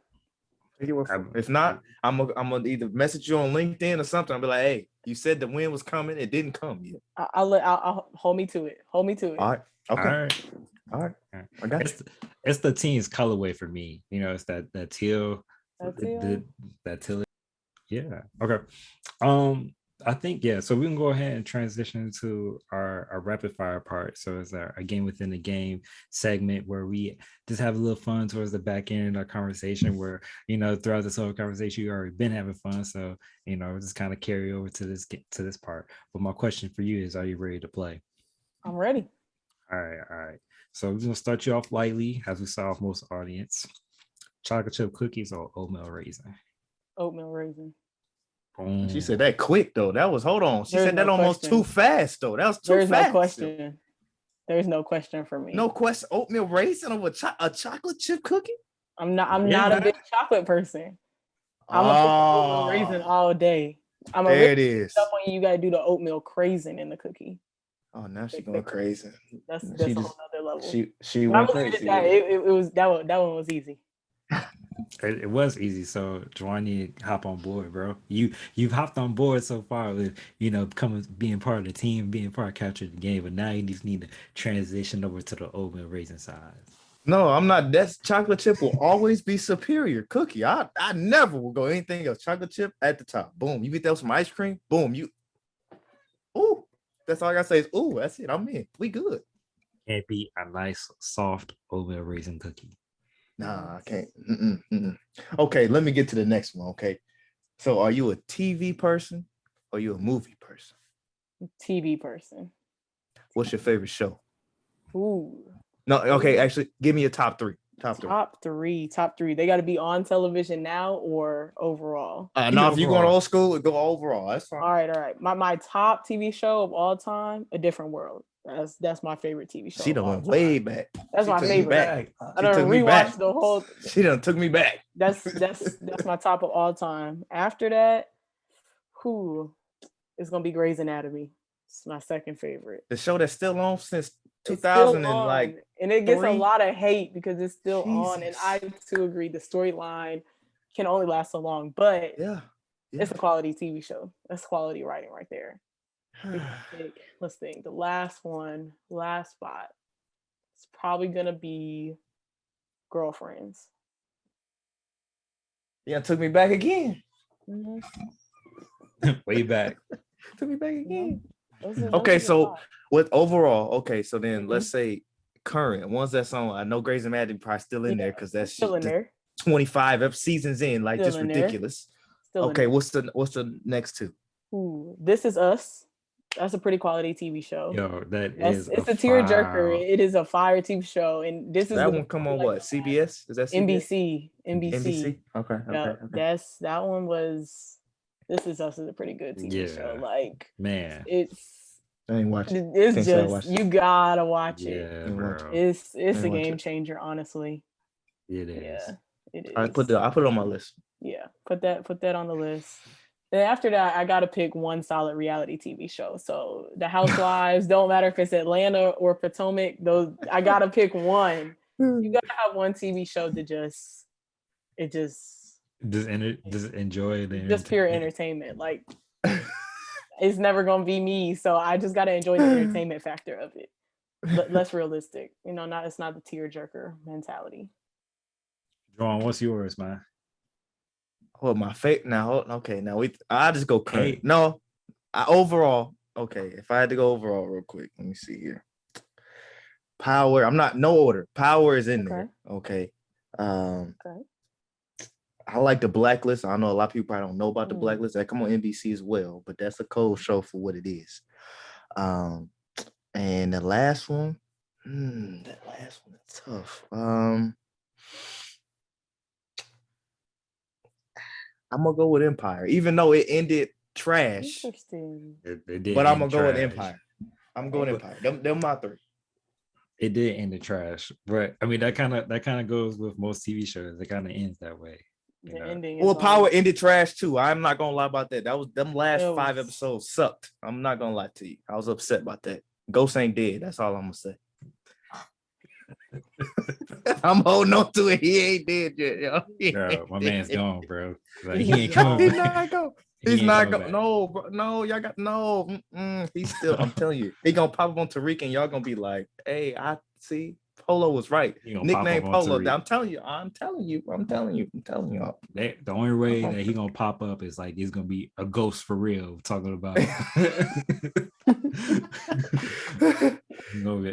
Speaker 2: If not, I'm gonna either message you on LinkedIn or something. I'll be like, hey, you said the win was coming. It didn't come yet.
Speaker 3: I'll hold me to it. All right.
Speaker 2: Okay. All right. I got
Speaker 1: it. It's the team's colorway for me. It's that teal. That teal. Yeah. Okay. I think, yeah, so we can go ahead and transition to our rapid fire part. So it's our game within the game segment where we just have a little fun towards the back end of our conversation, where throughout this whole conversation you already been having fun, so just kind of carry over to this part. But my question for you is, are you ready to play?
Speaker 3: I'm ready.
Speaker 1: All right. So we're gonna start you off lightly, as we saw with most audience. Chocolate chip cookies or oatmeal raisin?
Speaker 3: Oatmeal raisin.
Speaker 2: She said that quick though. Hold on. She said that almost too fast though. That was too fast.
Speaker 3: There's no question. There's no question for me.
Speaker 2: No question. Oatmeal raisin over a chocolate chip cookie?
Speaker 3: I'm not a big chocolate person. I'm a oatmeal raisin all day.
Speaker 2: There it is.
Speaker 3: When you gotta do the oatmeal craisin in the cookie.
Speaker 2: Oh, now she's going crazy.
Speaker 3: That's a whole other level.
Speaker 2: She went crazy.
Speaker 3: That one was easy.
Speaker 1: It was easy. So Juwan, need to hop on board, bro. You've hopped on board so far with being part of the team, being part of capturing the game, but now you just need to transition over to the oatmeal raisin side.
Speaker 2: No, I'm not. That's chocolate chip will always be superior. Cookie, I never will go anything else. Chocolate chip at the top. Boom. You get that with some ice cream. Boom. Ooh. That's all I gotta say is ooh. That's it. I'm in. We good.
Speaker 1: Can't beat a nice soft oatmeal raisin cookie.
Speaker 2: Nah, I can't. Okay, let me get to the next one. Okay, so are you a TV person or are you a movie person?
Speaker 3: TV person.
Speaker 2: What's your favorite show?
Speaker 3: Ooh.
Speaker 2: No, okay, actually, give me a top three.
Speaker 3: Top three. They got to be on television now or overall?
Speaker 2: Now, if you're going old school, go overall. That's fine.
Speaker 3: All right. My top TV show of all time, A Different World. That's my favorite TV show.
Speaker 2: She done went way back.
Speaker 3: That's my favorite. I done rewatched the whole.
Speaker 2: She done took me back.
Speaker 3: That's my top of all time. After that, it's gonna be Grey's Anatomy. It's my second favorite.
Speaker 2: The show that's still on since 2000
Speaker 3: and it gets a lot of hate because it's still on. And I too agree. The storyline can only last so long, but it's a quality TV show. That's quality writing right there. Let's think. The last spot. It's probably gonna be Girlfriends.
Speaker 2: Yeah, took me back again.
Speaker 3: Mm-hmm.
Speaker 1: Way back.
Speaker 2: Took me back again.
Speaker 3: Mm-hmm.
Speaker 2: Okay, so with overall, okay, so then let's say current ones that's on. I know Grey's Anatomy probably still in there because that's
Speaker 3: still in there.
Speaker 2: 25 seasons in, like still just ridiculous. Okay, what's the next two?
Speaker 3: This Is Us. That's a pretty quality TV show.
Speaker 1: Yo,
Speaker 3: It's a tearjerker. It is a fire TV show, and this is
Speaker 2: that one come on what? CBS? Is that CBS?
Speaker 3: NBC.
Speaker 2: Okay.
Speaker 3: Yeah, that one was. This Is Us is a pretty good TV show. Like,
Speaker 1: man,
Speaker 2: I ain't watching.
Speaker 3: It's just you gotta watch it.
Speaker 1: Yeah, bro.
Speaker 3: It's a game changer, honestly.
Speaker 1: It is.
Speaker 3: Yeah, it is.
Speaker 2: I put it on my list.
Speaker 3: Yeah, put that on the list. Then after that, I gotta pick one solid reality TV show. So the Housewives, don't matter if it's Atlanta or Potomac. Those I gotta pick one. You gotta have one TV show to just
Speaker 1: enjoy the
Speaker 3: just pure entertainment. Like it's never gonna be me, so I just gotta enjoy the entertainment factor of it. Less realistic, it's not the tearjerker mentality.
Speaker 1: John, what's yours, man?
Speaker 2: Oh, my favorite. Now I just go current. Hey. No, overall. Okay, if I had to go overall real quick, let me see here. Power. I'm not no order. Power is in there. Okay. Okay. I like the Blacklist. I know a lot of people probably don't know about the Blacklist. That come on NBC as well, but that's a cold show for what it is. And the last one, that last one is tough. I'm gonna go with Empire, even though it ended trash.
Speaker 3: Interesting.
Speaker 1: It did,
Speaker 2: but I'm gonna go with Empire. I'm going Empire. Them my three.
Speaker 1: It did end the trash, but I mean that kind of goes with most TV shows. It kind of ends that way.
Speaker 3: The ending.
Speaker 2: Well, Power ended trash too. I'm not gonna lie about that. That was them last 5 episodes sucked. I'm not gonna lie to you. I was upset about that. Ghost ain't dead. That's all I'm gonna say. I'm holding on to it. He ain't dead yet, yo.
Speaker 1: Bro, my man's gone, bro. Like, he ain't coming.
Speaker 2: He's not going. He's not going. No, bro. No, y'all got no. He's still. I'm telling you, he gonna pop up on Tariq, and y'all gonna be like, "Hey, I see." Polo was right. Nickname Polo. I'm telling you.
Speaker 1: The only way that he gonna pop up is like he's gonna be a ghost for real. Talking about.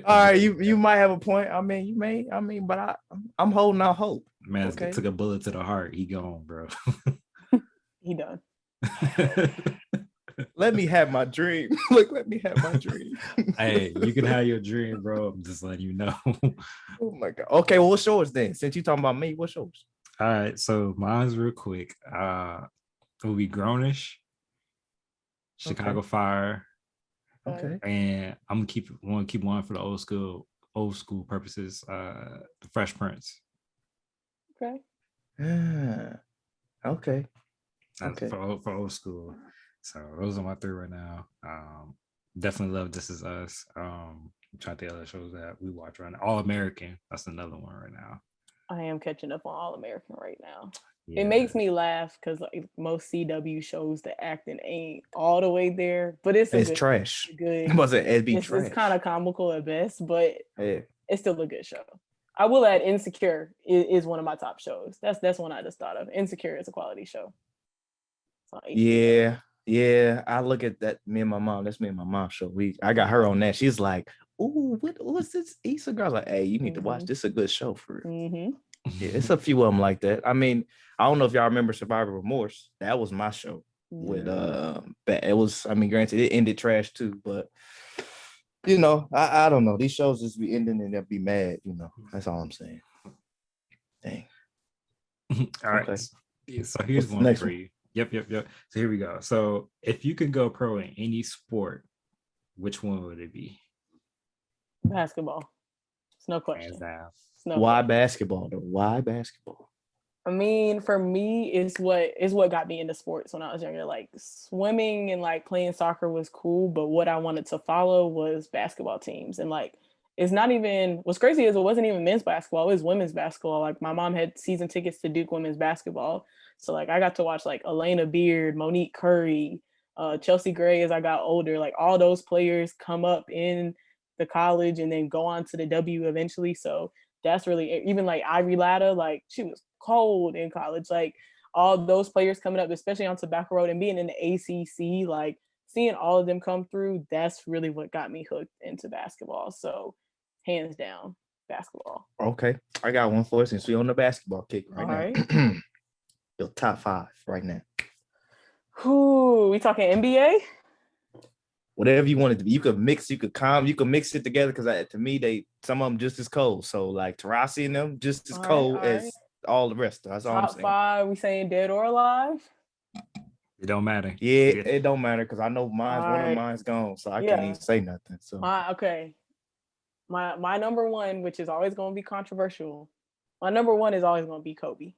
Speaker 2: All right, you might have a point. I mean, you may. But I'm holding out hope.
Speaker 1: Man, okay. Took a bullet to the heart. He gone, bro.
Speaker 3: He done.
Speaker 2: Let me have my dream. Look, let me have my dream.
Speaker 1: Hey, you can have your dream, bro. I'm just letting you know.
Speaker 2: Oh my god. Okay, well, what's yours then? Since you talking about me, what's yours?
Speaker 1: All right, so mine's real quick. It will be Grownish, Chicago Fire.
Speaker 2: Okay.
Speaker 1: And I'm gonna keep one for the old school purposes. The Fresh Prince.
Speaker 3: Okay.
Speaker 2: Yeah. Okay.
Speaker 1: For old school. So those are my three right now. Definitely love This Is Us. I'm trying to think of other shows that we watch right now. All American. That's another one right now.
Speaker 3: I am catching up on All American right now. Yeah. It makes me laugh because like most CW shows, the acting ain't all the way there, but it's
Speaker 2: trash.
Speaker 3: Good.
Speaker 2: It's
Speaker 3: kind of comical at best, but it's still a good show. I will add Insecure is one of my top shows. That's one I just thought of. Insecure is a quality show.
Speaker 2: Yeah. I look at that. Me and my mom. That's me and my mom show. I got her on that. She's like, "Ooh, what's this Issa girl?" I was like, "Hey, you need to watch. This is a good show for real."
Speaker 3: Mm-hmm.
Speaker 2: Yeah, it's a few of them like that. I mean, I don't know if y'all remember Survivor Remorse. That was my show. With it was. I mean, granted, it ended trash too, but I don't know. These shows just be ending and they'll be mad. That's all I'm saying. Dang.
Speaker 1: All right. Okay. So here's one for you. Yep. So here we go. So if you could go pro in any sport, which one would it be?
Speaker 3: Basketball. It's no question.
Speaker 2: Why basketball though? Why basketball?
Speaker 3: I mean, for me, it's what got me into sports when I was younger. Like swimming and like playing soccer was cool, but what I wanted to follow was basketball teams. And like, it's not even, what's crazy is it wasn't even men's basketball, it was women's basketball. Like my mom had season tickets to Duke women's basketball. So like I got to watch like Elena Beard, Monique Curry, Chelsea Gray as I got older. Like all those players come up in the college and then go on to the W eventually. So that's really, even like Ivy Latta, like she was cold in college. Like all those players coming up, especially on Tobacco Road and being in the ACC, like seeing all of them come through, that's really what got me hooked into basketball. So hands down, basketball.
Speaker 2: Okay, I got one for us since we on the basketball kick right now. Right. Your top 5 right now.
Speaker 3: Who we talking NBA?
Speaker 2: whatever you want it to be. You could mix, you could mix it together because to me, some of them just as cold. So like Tarasi and them just as cold as all the rest. That's all I'm saying.
Speaker 3: Top 5, we saying dead or alive?
Speaker 1: It don't matter.
Speaker 2: Yeah, it don't matter because I know one of mine's gone, so I can't even say nothing. So
Speaker 3: my number one, which is always going to be controversial. My number one is always going to be Kobe.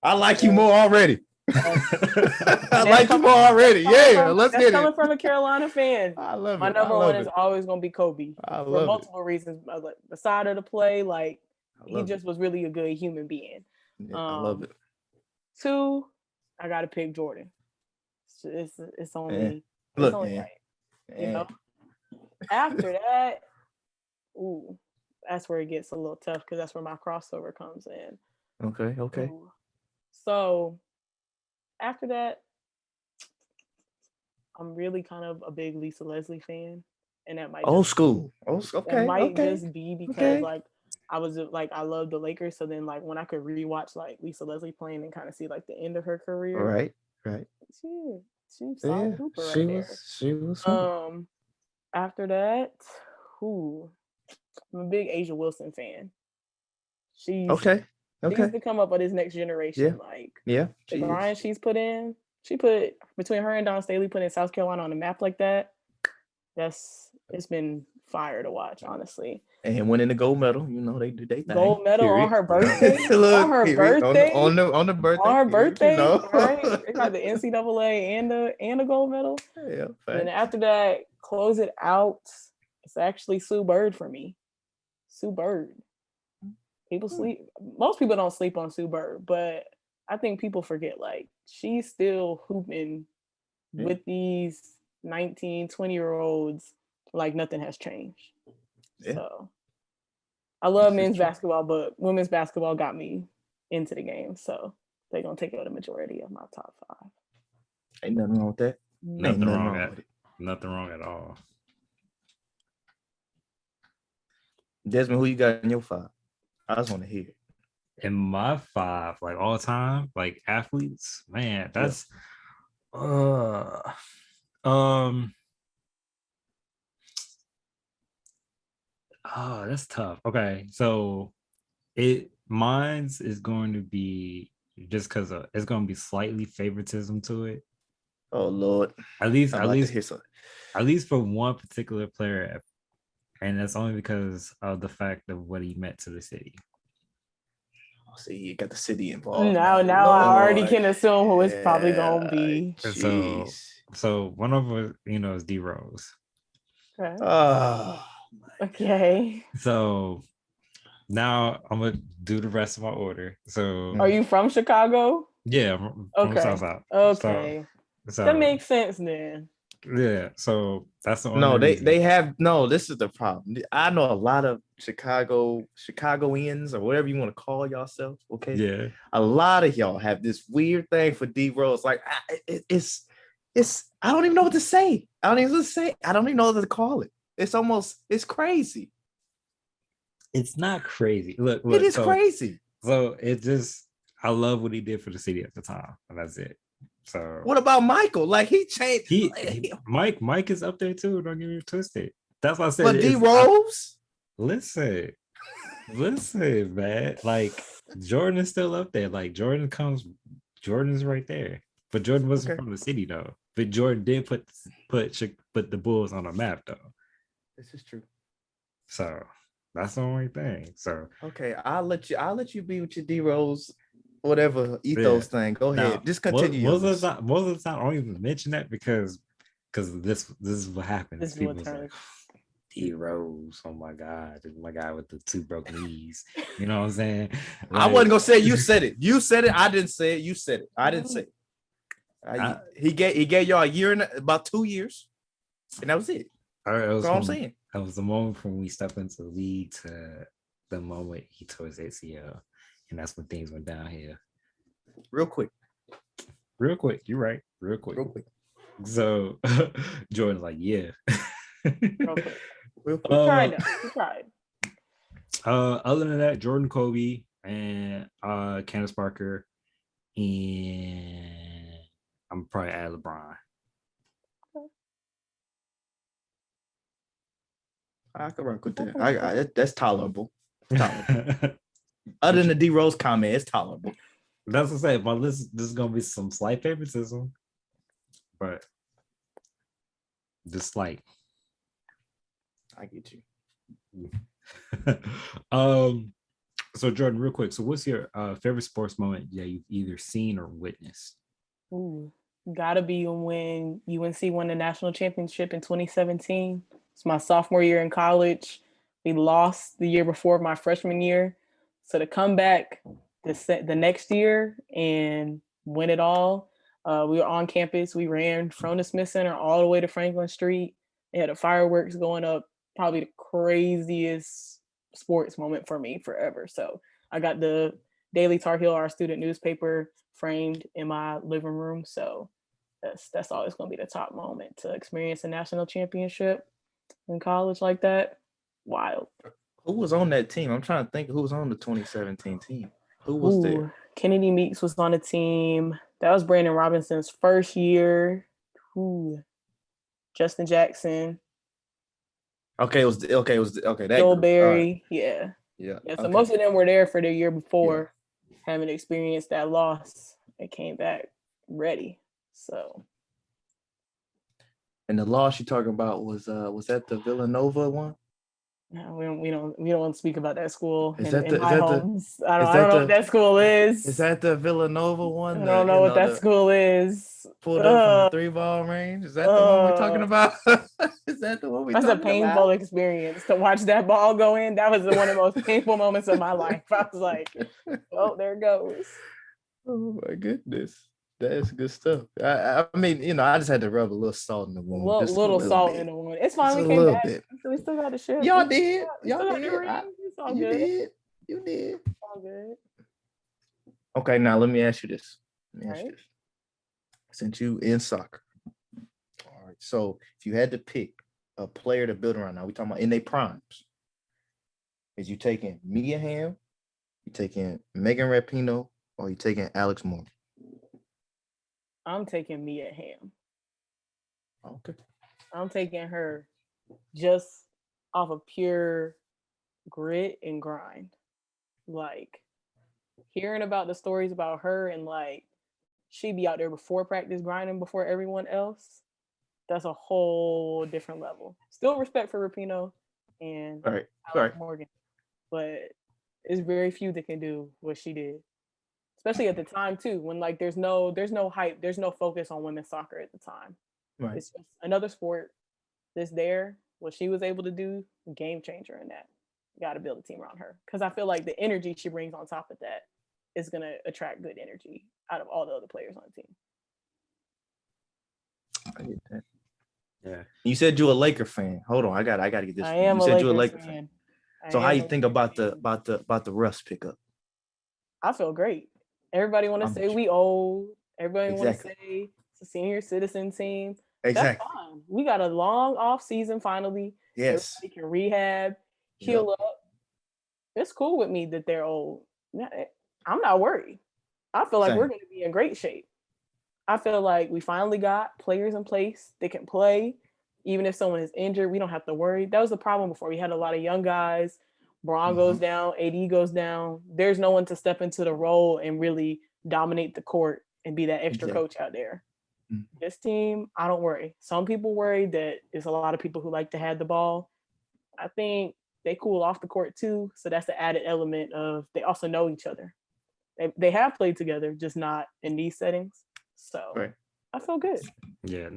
Speaker 2: I like you more already. I like you more already. Yeah, let's get it.
Speaker 3: Coming from a Carolina fan.
Speaker 2: I love it.
Speaker 3: My number one is always going to be Kobe for multiple reasons. The side of the play, like he just was really a good human being.
Speaker 2: Yeah, I love it.
Speaker 3: 2, I got to pick Jordan. It's only right. You know. After that, that's where it gets a little tough because that's where my crossover comes in.
Speaker 2: Okay.
Speaker 3: Ooh. So after that, I'm really kind of a big Lisa Leslie fan, and that might
Speaker 2: old school. Okay,
Speaker 3: that might just be because like I was like I love the Lakers, so then like when I could rewatch like Lisa Leslie playing and kind of see like the end of her career,
Speaker 2: right.
Speaker 3: She's solid hooper right there.
Speaker 2: She was.
Speaker 3: After that, I'm a big Asia Wilson fan. She's
Speaker 2: okay.
Speaker 3: She's to come up with this next generation. The grind she's put in. She put between her and Dawn Staley putting South Carolina on the map like that. It's been fire to watch, honestly.
Speaker 2: And winning the gold medal, you know, they do their thing.
Speaker 3: Gold medal on her birthday. On her birthday.
Speaker 2: On the birthday.
Speaker 3: On her birthday, you know? Right? They got the NCAA and the gold medal.
Speaker 2: Yeah.
Speaker 3: And after that, close it out. It's actually Sue Bird for me. Sue Bird. Most people don't sleep on Sue Bird, but I think people forget, like, she's still hooping with these 19, 20-year-olds like nothing has changed. Yeah. So I love men's basketball, but women's basketball got me into the game. So they're going to take out a majority of my top 5.
Speaker 2: Ain't nothing wrong with that.
Speaker 1: Nothing wrong at all.
Speaker 2: Desmond, who you got in your 5? I just want to hear it.
Speaker 1: In my 5, like all time, like athletes, man, that's that's tough. Okay, so mine's is going to be just because it's going to be slightly favoritism to it.
Speaker 2: Oh Lord,
Speaker 1: at least for one particular player, and that's only because of the fact of what he meant to the city.
Speaker 2: See, you got the city involved.
Speaker 3: Now I already can assume who it's probably gonna be.
Speaker 1: So one of them, is D Rose.
Speaker 3: Okay. Okay.
Speaker 1: So now I'm gonna do the rest of my order. So
Speaker 3: are you from Chicago?
Speaker 1: Yeah, I'm from Southside.
Speaker 3: Okay. So that makes sense then.
Speaker 1: Yeah, so that's the only
Speaker 2: they have this is the problem. I know a lot of Chicagoans or whatever you want to call yourself. Okay.
Speaker 1: Yeah.
Speaker 2: A lot of y'all have this weird thing for D Rose. Like it's I don't even know what to say. I don't even know what to call it. It's crazy.
Speaker 1: It's not crazy. Look,
Speaker 2: it is crazy.
Speaker 1: So I love what he did for the city at the time, and that's it. So
Speaker 2: what about Michael? Like he changed.
Speaker 1: Mike is up there too. Don't get me twisted. That's why I said.
Speaker 2: But D Rose.
Speaker 1: Listen, man. Like Jordan is still up there. Like Jordan's right there. But Jordan wasn't from the city though. But Jordan did put the Bulls on a map though.
Speaker 2: This is true.
Speaker 1: So that's the only thing. So
Speaker 2: okay, I'll let you be with your D Rose. Whatever ethos thing. Go ahead. Just continue.
Speaker 1: Most of the time, I don't even mention that because this is what happens. People like D Rose. Oh my God, my guy with the 2 broken knees. You know what I'm saying?
Speaker 2: Like, I wasn't gonna say it. You said it. You said it. I didn't say it. You said it. I didn't say it. He gave y'all a year and about 2 years, and that was it. That's all I'm saying.
Speaker 1: That was the moment from we stepped into the league to the moment he tore his ACL. And that's when things went down here.
Speaker 2: Real quick.
Speaker 1: You're right. Real quick. So Jordan's like, yeah.
Speaker 3: Real quick. We tried.
Speaker 1: Other than that, Jordan, Kobe, and Candace Parker, and I'm probably add LeBron.
Speaker 2: I can work with that. That's tolerable. Other than the D Rose comment, it's tolerable.
Speaker 1: That's what I'm saying. But this is gonna be some slight favoritism, but just like
Speaker 2: I get you.
Speaker 1: So Jordan, real quick. So what's your favorite sports moment you've either seen or witnessed?
Speaker 3: Ooh, gotta be when UNC won the national championship in 2017. It's my sophomore year in college. We lost the year before my freshman year. So to come back the next year and win it all, we were on campus. We ran from the Smith Center all the way to Franklin Street. They had the fireworks going up, probably the craziest sports moment for me forever. So I got the Daily Tar Heel, our student newspaper, framed in my living room. So that's always going to be the top moment to experience a national championship in college like that. Wild.
Speaker 2: Who was on that team? I'm trying to think who was on the 2017 team. Who was there?
Speaker 3: Kennedy Meeks was on the team. That was Brandon Robinson's first year. Justin Jackson.
Speaker 2: Okay. That
Speaker 3: Joel Berry.
Speaker 2: Yeah.
Speaker 3: So most of them were there for the year before, having experienced that loss. They came back ready. So.
Speaker 2: And the loss you're talking about was that the Villanova one?
Speaker 3: No, we don't want to speak about that school.
Speaker 2: I
Speaker 3: don't know what that school is.
Speaker 2: Is that the Villanova one?
Speaker 3: I don't know what that school is.
Speaker 2: Pulled up from the 3-ball range. Is that the one we're talking about? Is that the one we're talking about?
Speaker 3: That's a painful experience to watch that ball go in. That was one of the most painful moments of my life. I was like, well, there it goes.
Speaker 2: Oh my goodness. That's good stuff. I mean, I just had to rub a little salt in the wound.
Speaker 3: Little salt in the wound. It's fine.
Speaker 2: Just
Speaker 3: we came back.
Speaker 2: bit.
Speaker 3: So we still got the shit.
Speaker 2: Y'all did.
Speaker 3: It's all
Speaker 2: You
Speaker 3: good.
Speaker 2: did. You did.
Speaker 3: It's all good.
Speaker 2: Okay, now let me ask you this.
Speaker 3: Right.
Speaker 2: Since you in soccer. All right. So if you had to pick a player to build around, now we're talking about in their primes. Is you taking Mia Hamm, you taking Megan Rapinoe, or you taking Alex Moore?
Speaker 3: I'm taking Mia Hamm.
Speaker 2: Okay.
Speaker 3: I'm taking her just off of pure grit and grind. Like hearing about the stories about her and like she'd be out there before practice grinding before everyone else. That's a whole different level. Still respect for Rapinoe and Alex Morgan, but it's very few that can do what she did. Especially at the time too, when like there's no hype, there's no focus on women's soccer at the time.
Speaker 2: Right.
Speaker 3: It's just another sport that's there. What she was able to do, game changer in that. Got to build a team around her because I feel like the energy she brings on top of that is gonna attract good energy out of all the other players on the team.
Speaker 2: I get that.
Speaker 1: Yeah.
Speaker 2: You said you're a Laker fan. Hold on, I got to get this.
Speaker 3: I am.
Speaker 2: You said you're a Laker fan. So how you think about
Speaker 3: the
Speaker 2: the Russ pickup?
Speaker 3: I feel great. Everybody want to say we old. Everybody want to say it's a senior citizen team.
Speaker 2: Exactly.
Speaker 3: That's fine. We got a long off season finally.
Speaker 2: Yes.
Speaker 3: Everybody can rehab, heal up. It's cool with me that they're old. I'm not worried. I feel like we're going to be in great shape. I feel like we finally got players in place that can play. Even if someone is injured, we don't have to worry. That was the problem before. We had a lot of young guys. Braun goes down, AD goes down. There's no one to step into the role and really dominate the court and be that extra coach out there. This team, I don't worry. Some people worry that there's a lot of people who like to have the ball. I think they cool off the court too. So that's the added element of they also know each other. They have played together, just not in these settings. So I feel good.
Speaker 1: Yeah,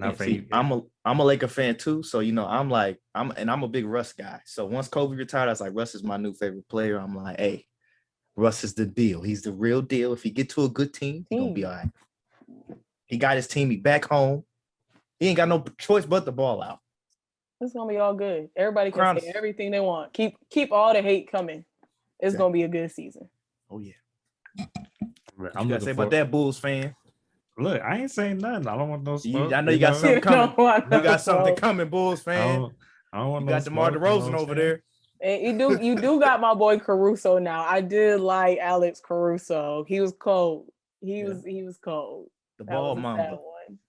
Speaker 2: I'm a Laker fan too. So I'm a big Russ guy. So once Kobe retired, I was like, Russ is my new favorite player. I'm like, hey, Russ is the deal. He's the real deal. If he get to a good team, he's gonna be all right. He got his team. He back home. He ain't got no choice but the ball out.
Speaker 3: It's gonna be all good. Everybody can say everything they want. Keep all the hate coming. It's gonna be a good season.
Speaker 2: Oh yeah.
Speaker 1: I'm
Speaker 2: gonna say about that, Bulls fan.
Speaker 1: Look, I ain't saying nothing. I don't want no smoke.
Speaker 2: I know you got something coming. You got something coming, Bulls fan.
Speaker 1: I don't want
Speaker 2: you got DeMar DeRozan over there.
Speaker 3: And you do got my boy Caruso now. I did like Alex Caruso. He was cold. He was cold.
Speaker 2: The ball mama.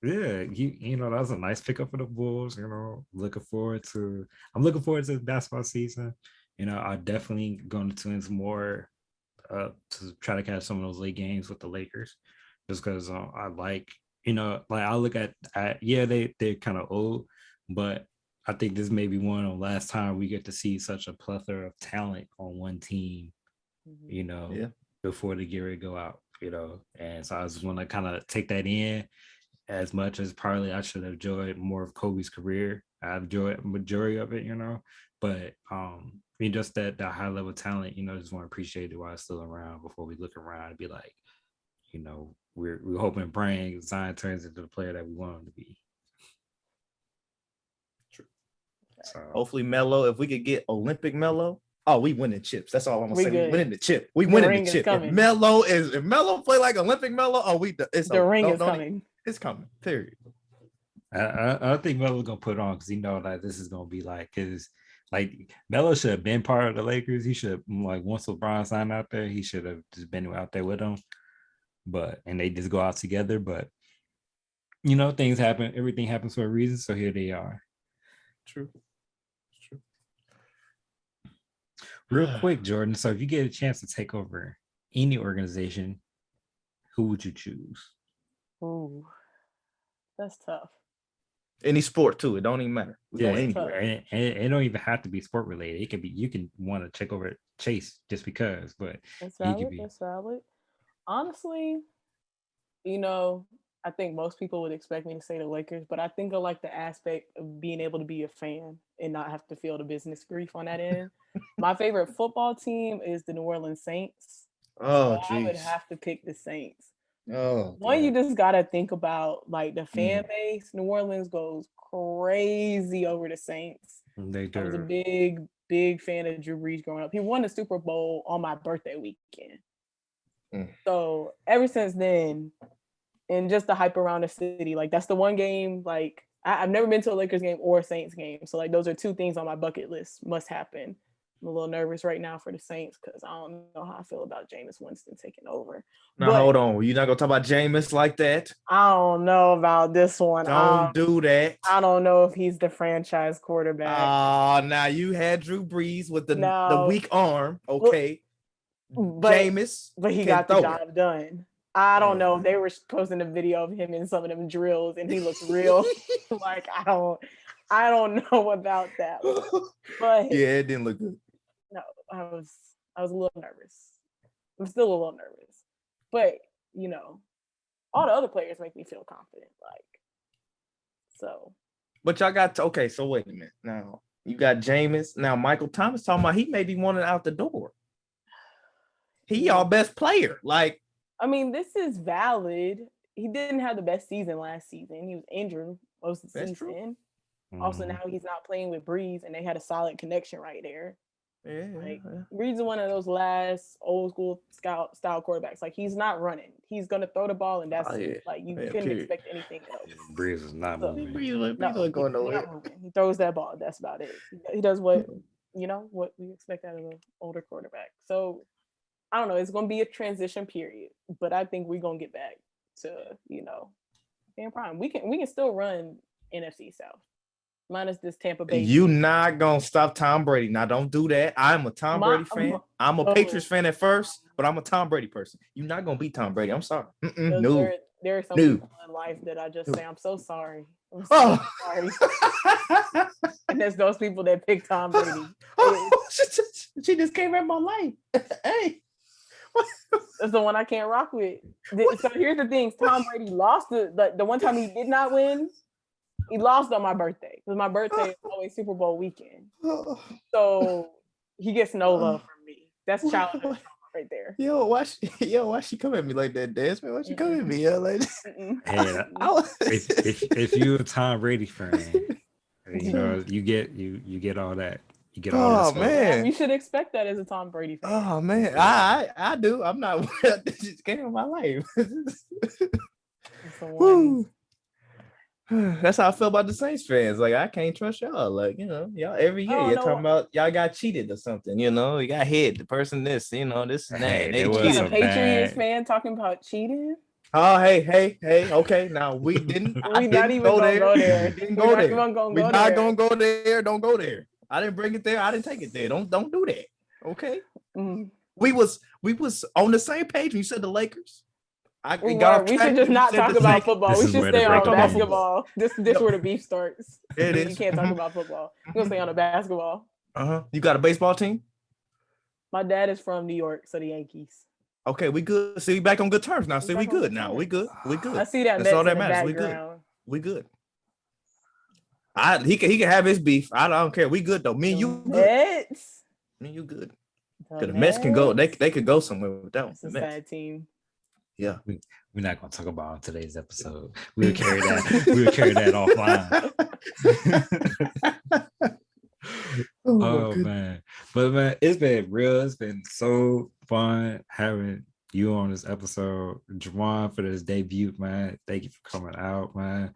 Speaker 1: Yeah, that was a nice pickup for the Bulls. I'm looking forward to the basketball season. I'm definitely going to tune in some more to try to catch some of those late games with the Lakers, just because I like, like I look at yeah, they're kind of old, but I think this may be one of the last time we get to see such a plethora of talent on one team, before the get ready to go out, and so I just want to kind of take that in. As much as probably I should have enjoyed more of Kobe's career, I've enjoyed a majority of it, but just that high level talent, just want to appreciate it while it's still around before we look around and be like, we're hoping Brian Zion turns into the player that we want him to be.
Speaker 2: True. So hopefully Melo, if we could get Olympic Melo, we winning chips. That's all I'm gonna say. We winning the chip. We winning the chip. If Melo play like Olympic Melo,
Speaker 3: the ring is coming.
Speaker 2: It's coming. Period.
Speaker 1: I think Melo's gonna put it on because that this is gonna be Melo should have been part of the Lakers. He should have, once LeBron signed out there, he should have just been out there with them. And they just go out together. But things happen. Everything happens for a reason. So here they are.
Speaker 2: True. It's true.
Speaker 1: Real quick, Jordan. So if you get a chance to take over any organization, who would you choose?
Speaker 3: Ooh, that's tough.
Speaker 2: Any sport too. It don't even matter.
Speaker 1: It don't even have to be sport related. It could be, you can want to check over Chase just because, but
Speaker 3: that's valid. That's valid. Honestly, I think most people would expect me to say the Lakers, but I think I like the aspect of being able to be a fan and not have to feel the business grief on that end. My favorite football team is the New Orleans Saints.
Speaker 2: Oh,
Speaker 3: so I would have to pick the Saints.
Speaker 2: Oh,
Speaker 3: one, you just gotta think about the fan base. New Orleans goes crazy over the Saints.
Speaker 1: They do.
Speaker 3: I was a big fan of Drew Brees growing up. He won the Super Bowl on my birthday weekend. So ever since then, and just the hype around the city, that's the one game. I've never been to a Lakers game or a Saints game, so those are two things on my bucket list must happen. I'm a little nervous right now for the Saints because I don't know how I feel about Jameis Winston taking over.
Speaker 2: Now, hold on. You're not going to talk about Jameis like that?
Speaker 3: I don't know about this one.
Speaker 2: Don't do that.
Speaker 3: I don't know if he's the franchise quarterback.
Speaker 2: Now you had Drew Brees with the weak arm. Okay. Jameis.
Speaker 3: But he got the job done. I don't know if they were posting a video of him in some of them drills and he looks real. I don't know about that one. But
Speaker 2: yeah, it didn't look good.
Speaker 3: No, I was a little nervous. I'm still a little nervous. But, all the other players make me feel confident. So.
Speaker 2: But y'all got so wait a minute. Now, you got Jameis. Now, Michael Thomas talking about he may be wanting out the door. He y'all best player.
Speaker 3: This is valid. He didn't have the best season last season. He was injured most of the season. True. Also, now he's not playing with Breeze, and they had a solid connection right there. Breeze is one of those last old school style quarterbacks. He's not running. He's gonna throw the ball, and that's it. You couldn't expect anything else.
Speaker 1: Breeze is not moving.
Speaker 2: Breeze ain't going nowhere.
Speaker 3: He throws that ball. That's about it. He does what what we expect out of an older quarterback. So I don't know. It's gonna be a transition period, but I think we're gonna get back to being prime. We can still run NFC South. Minus this Tampa Bay.
Speaker 2: You not gonna stop Tom Brady. Now don't do that. I'm a Tom Brady fan. I'm a Patriots fan at first, but I'm a Tom Brady person. You're not gonna beat Tom Brady. I'm sorry. No.
Speaker 3: There are some people in life that I just say, I'm so sorry. Sorry. And there's those people that pick Tom Brady.
Speaker 2: She just came at my life. Hey.
Speaker 3: That's the one I can't rock with. So here's the thing. Tom Brady lost the one time he did not win. He lost on my birthday because my birthday is always Super Bowl weekend. So he gets no love from me. That's childhood right there.
Speaker 2: Why she come at me like that, Desmond? Why she come at me?
Speaker 1: If you're a Tom Brady fan, you get all that. You get all that.
Speaker 2: Man,
Speaker 3: you should expect that as a Tom Brady fan.
Speaker 2: Oh man, I do. I'm not. This just came in my life. That's how I feel about the Saints fans. I can't trust y'all. Y'all every year you're talking about y'all got cheated or something. You got hit. The person this and that.
Speaker 3: They cheated. A Patriots fan talking about cheating.
Speaker 2: Oh, hey. Okay, now we didn't. I
Speaker 3: We not
Speaker 2: didn't
Speaker 3: even
Speaker 2: go
Speaker 3: gonna
Speaker 2: there.
Speaker 3: go there.
Speaker 2: We didn't
Speaker 3: We're
Speaker 2: go
Speaker 3: not
Speaker 2: there.
Speaker 3: even gonna
Speaker 2: We're
Speaker 3: go
Speaker 2: not
Speaker 3: there.
Speaker 2: gonna go there. Don't go there. I didn't bring it there. I didn't take it there. Don't do that. Okay.
Speaker 3: Mm.
Speaker 2: We was on the same page when you said the Lakers.
Speaker 3: We
Speaker 2: got off
Speaker 3: were. We
Speaker 2: track
Speaker 3: should just
Speaker 2: when you
Speaker 3: not
Speaker 2: said
Speaker 3: talk
Speaker 2: the
Speaker 3: about
Speaker 2: Lakers.
Speaker 3: football.
Speaker 1: This
Speaker 3: We
Speaker 1: is
Speaker 3: should
Speaker 1: where the
Speaker 3: stay on
Speaker 2: break on my
Speaker 1: breakdown
Speaker 3: basketball. This where the beef starts.
Speaker 2: It
Speaker 3: You
Speaker 2: is.
Speaker 3: can't talk about football. We're gonna stay on the basketball.
Speaker 2: You got a baseball team?
Speaker 3: My dad is from New York, so the Yankees.
Speaker 2: Okay, we good. See, we back on good terms now. See, we
Speaker 3: Back on
Speaker 2: good
Speaker 3: good
Speaker 2: now. We
Speaker 3: terms.
Speaker 2: good. We good.
Speaker 3: I see that
Speaker 2: That's all
Speaker 3: Mets
Speaker 2: that
Speaker 3: in the
Speaker 2: matters. We good.
Speaker 3: background.
Speaker 2: We good. He can have his beef. I don't care. We good though. Me and you good.
Speaker 3: Mets.
Speaker 2: Me and you good.
Speaker 3: The
Speaker 2: The Mets can go. They
Speaker 3: Mets.
Speaker 2: could go somewhere with that one.
Speaker 3: That's a
Speaker 2: The Mets.
Speaker 3: sad team.
Speaker 2: Yeah.
Speaker 1: We're not going to talk about it on today's episode. We'll carry that. We'll carry that offline. Oh man, but man, it's been real. It's been so fun having you on this episode, Juwan, for this debut, man. Thank you for coming out, man.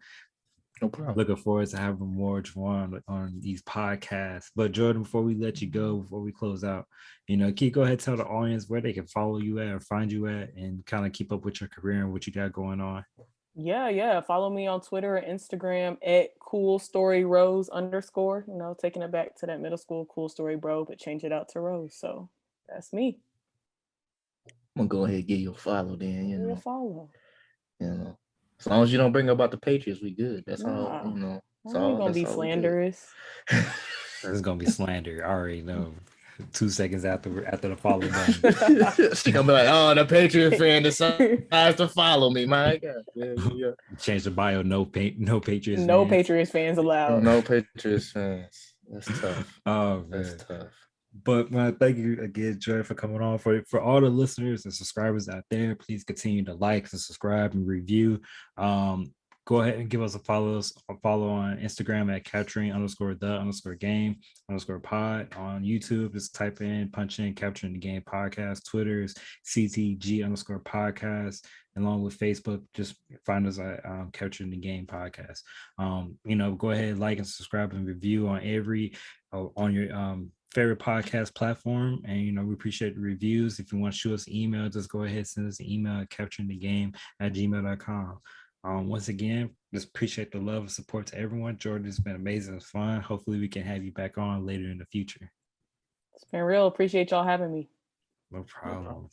Speaker 2: No problem.
Speaker 1: Looking forward to having more Juwan on these podcasts. But Jordan, before we let you go, before we close out, can you go ahead and tell the audience where they can follow you at or find you at, and kind of keep up with your career and what you got going on?
Speaker 3: Yeah. Follow me on Twitter and Instagram at @coolstoryrose_. Taking it back to that middle school cool story bro, but change it out to Rose. So that's me.
Speaker 2: I'm gonna go ahead and give you a follow then.
Speaker 3: Give me a follow.
Speaker 2: As long as you don't bring up about the Patriots, we good. That's all.
Speaker 3: Nah.
Speaker 2: That's
Speaker 3: We're
Speaker 2: all.
Speaker 3: gonna be
Speaker 2: That's all we good.
Speaker 3: slanderous.
Speaker 1: This is gonna be slander. I already know. 2 seconds after the follow button.
Speaker 2: She gonna be like, "Oh, the Patriot fan decides to follow me." My God, yeah.
Speaker 1: Change the bio. No Patriots.
Speaker 3: No
Speaker 1: fans.
Speaker 3: Patriots fans allowed.
Speaker 2: No Patriots fans. That's tough.
Speaker 1: Oh man.
Speaker 2: That's tough.
Speaker 1: But man, thank you again, Joy, for coming on. For all the listeners and subscribers out there, please continue to like and subscribe and review. Go ahead and give us a follow on Instagram at capturing_the_game_pod. On YouTube, just punch in Capturing the Game Podcast. Twitter is CTG_podcast. Along with Facebook, just find us at Capturing the Game Podcast. Go ahead, like and subscribe and review on on your favorite podcast platform, and we appreciate the reviews. If you want to shoot us an email, just go ahead and send us an email at capturingthegame@gmail.com. Once again, just appreciate the love and support to everyone. Jordan, it's been amazing. It's fun. Hopefully we can have you back on later in the future.
Speaker 3: It's been real. Appreciate y'all having me.
Speaker 1: No problem.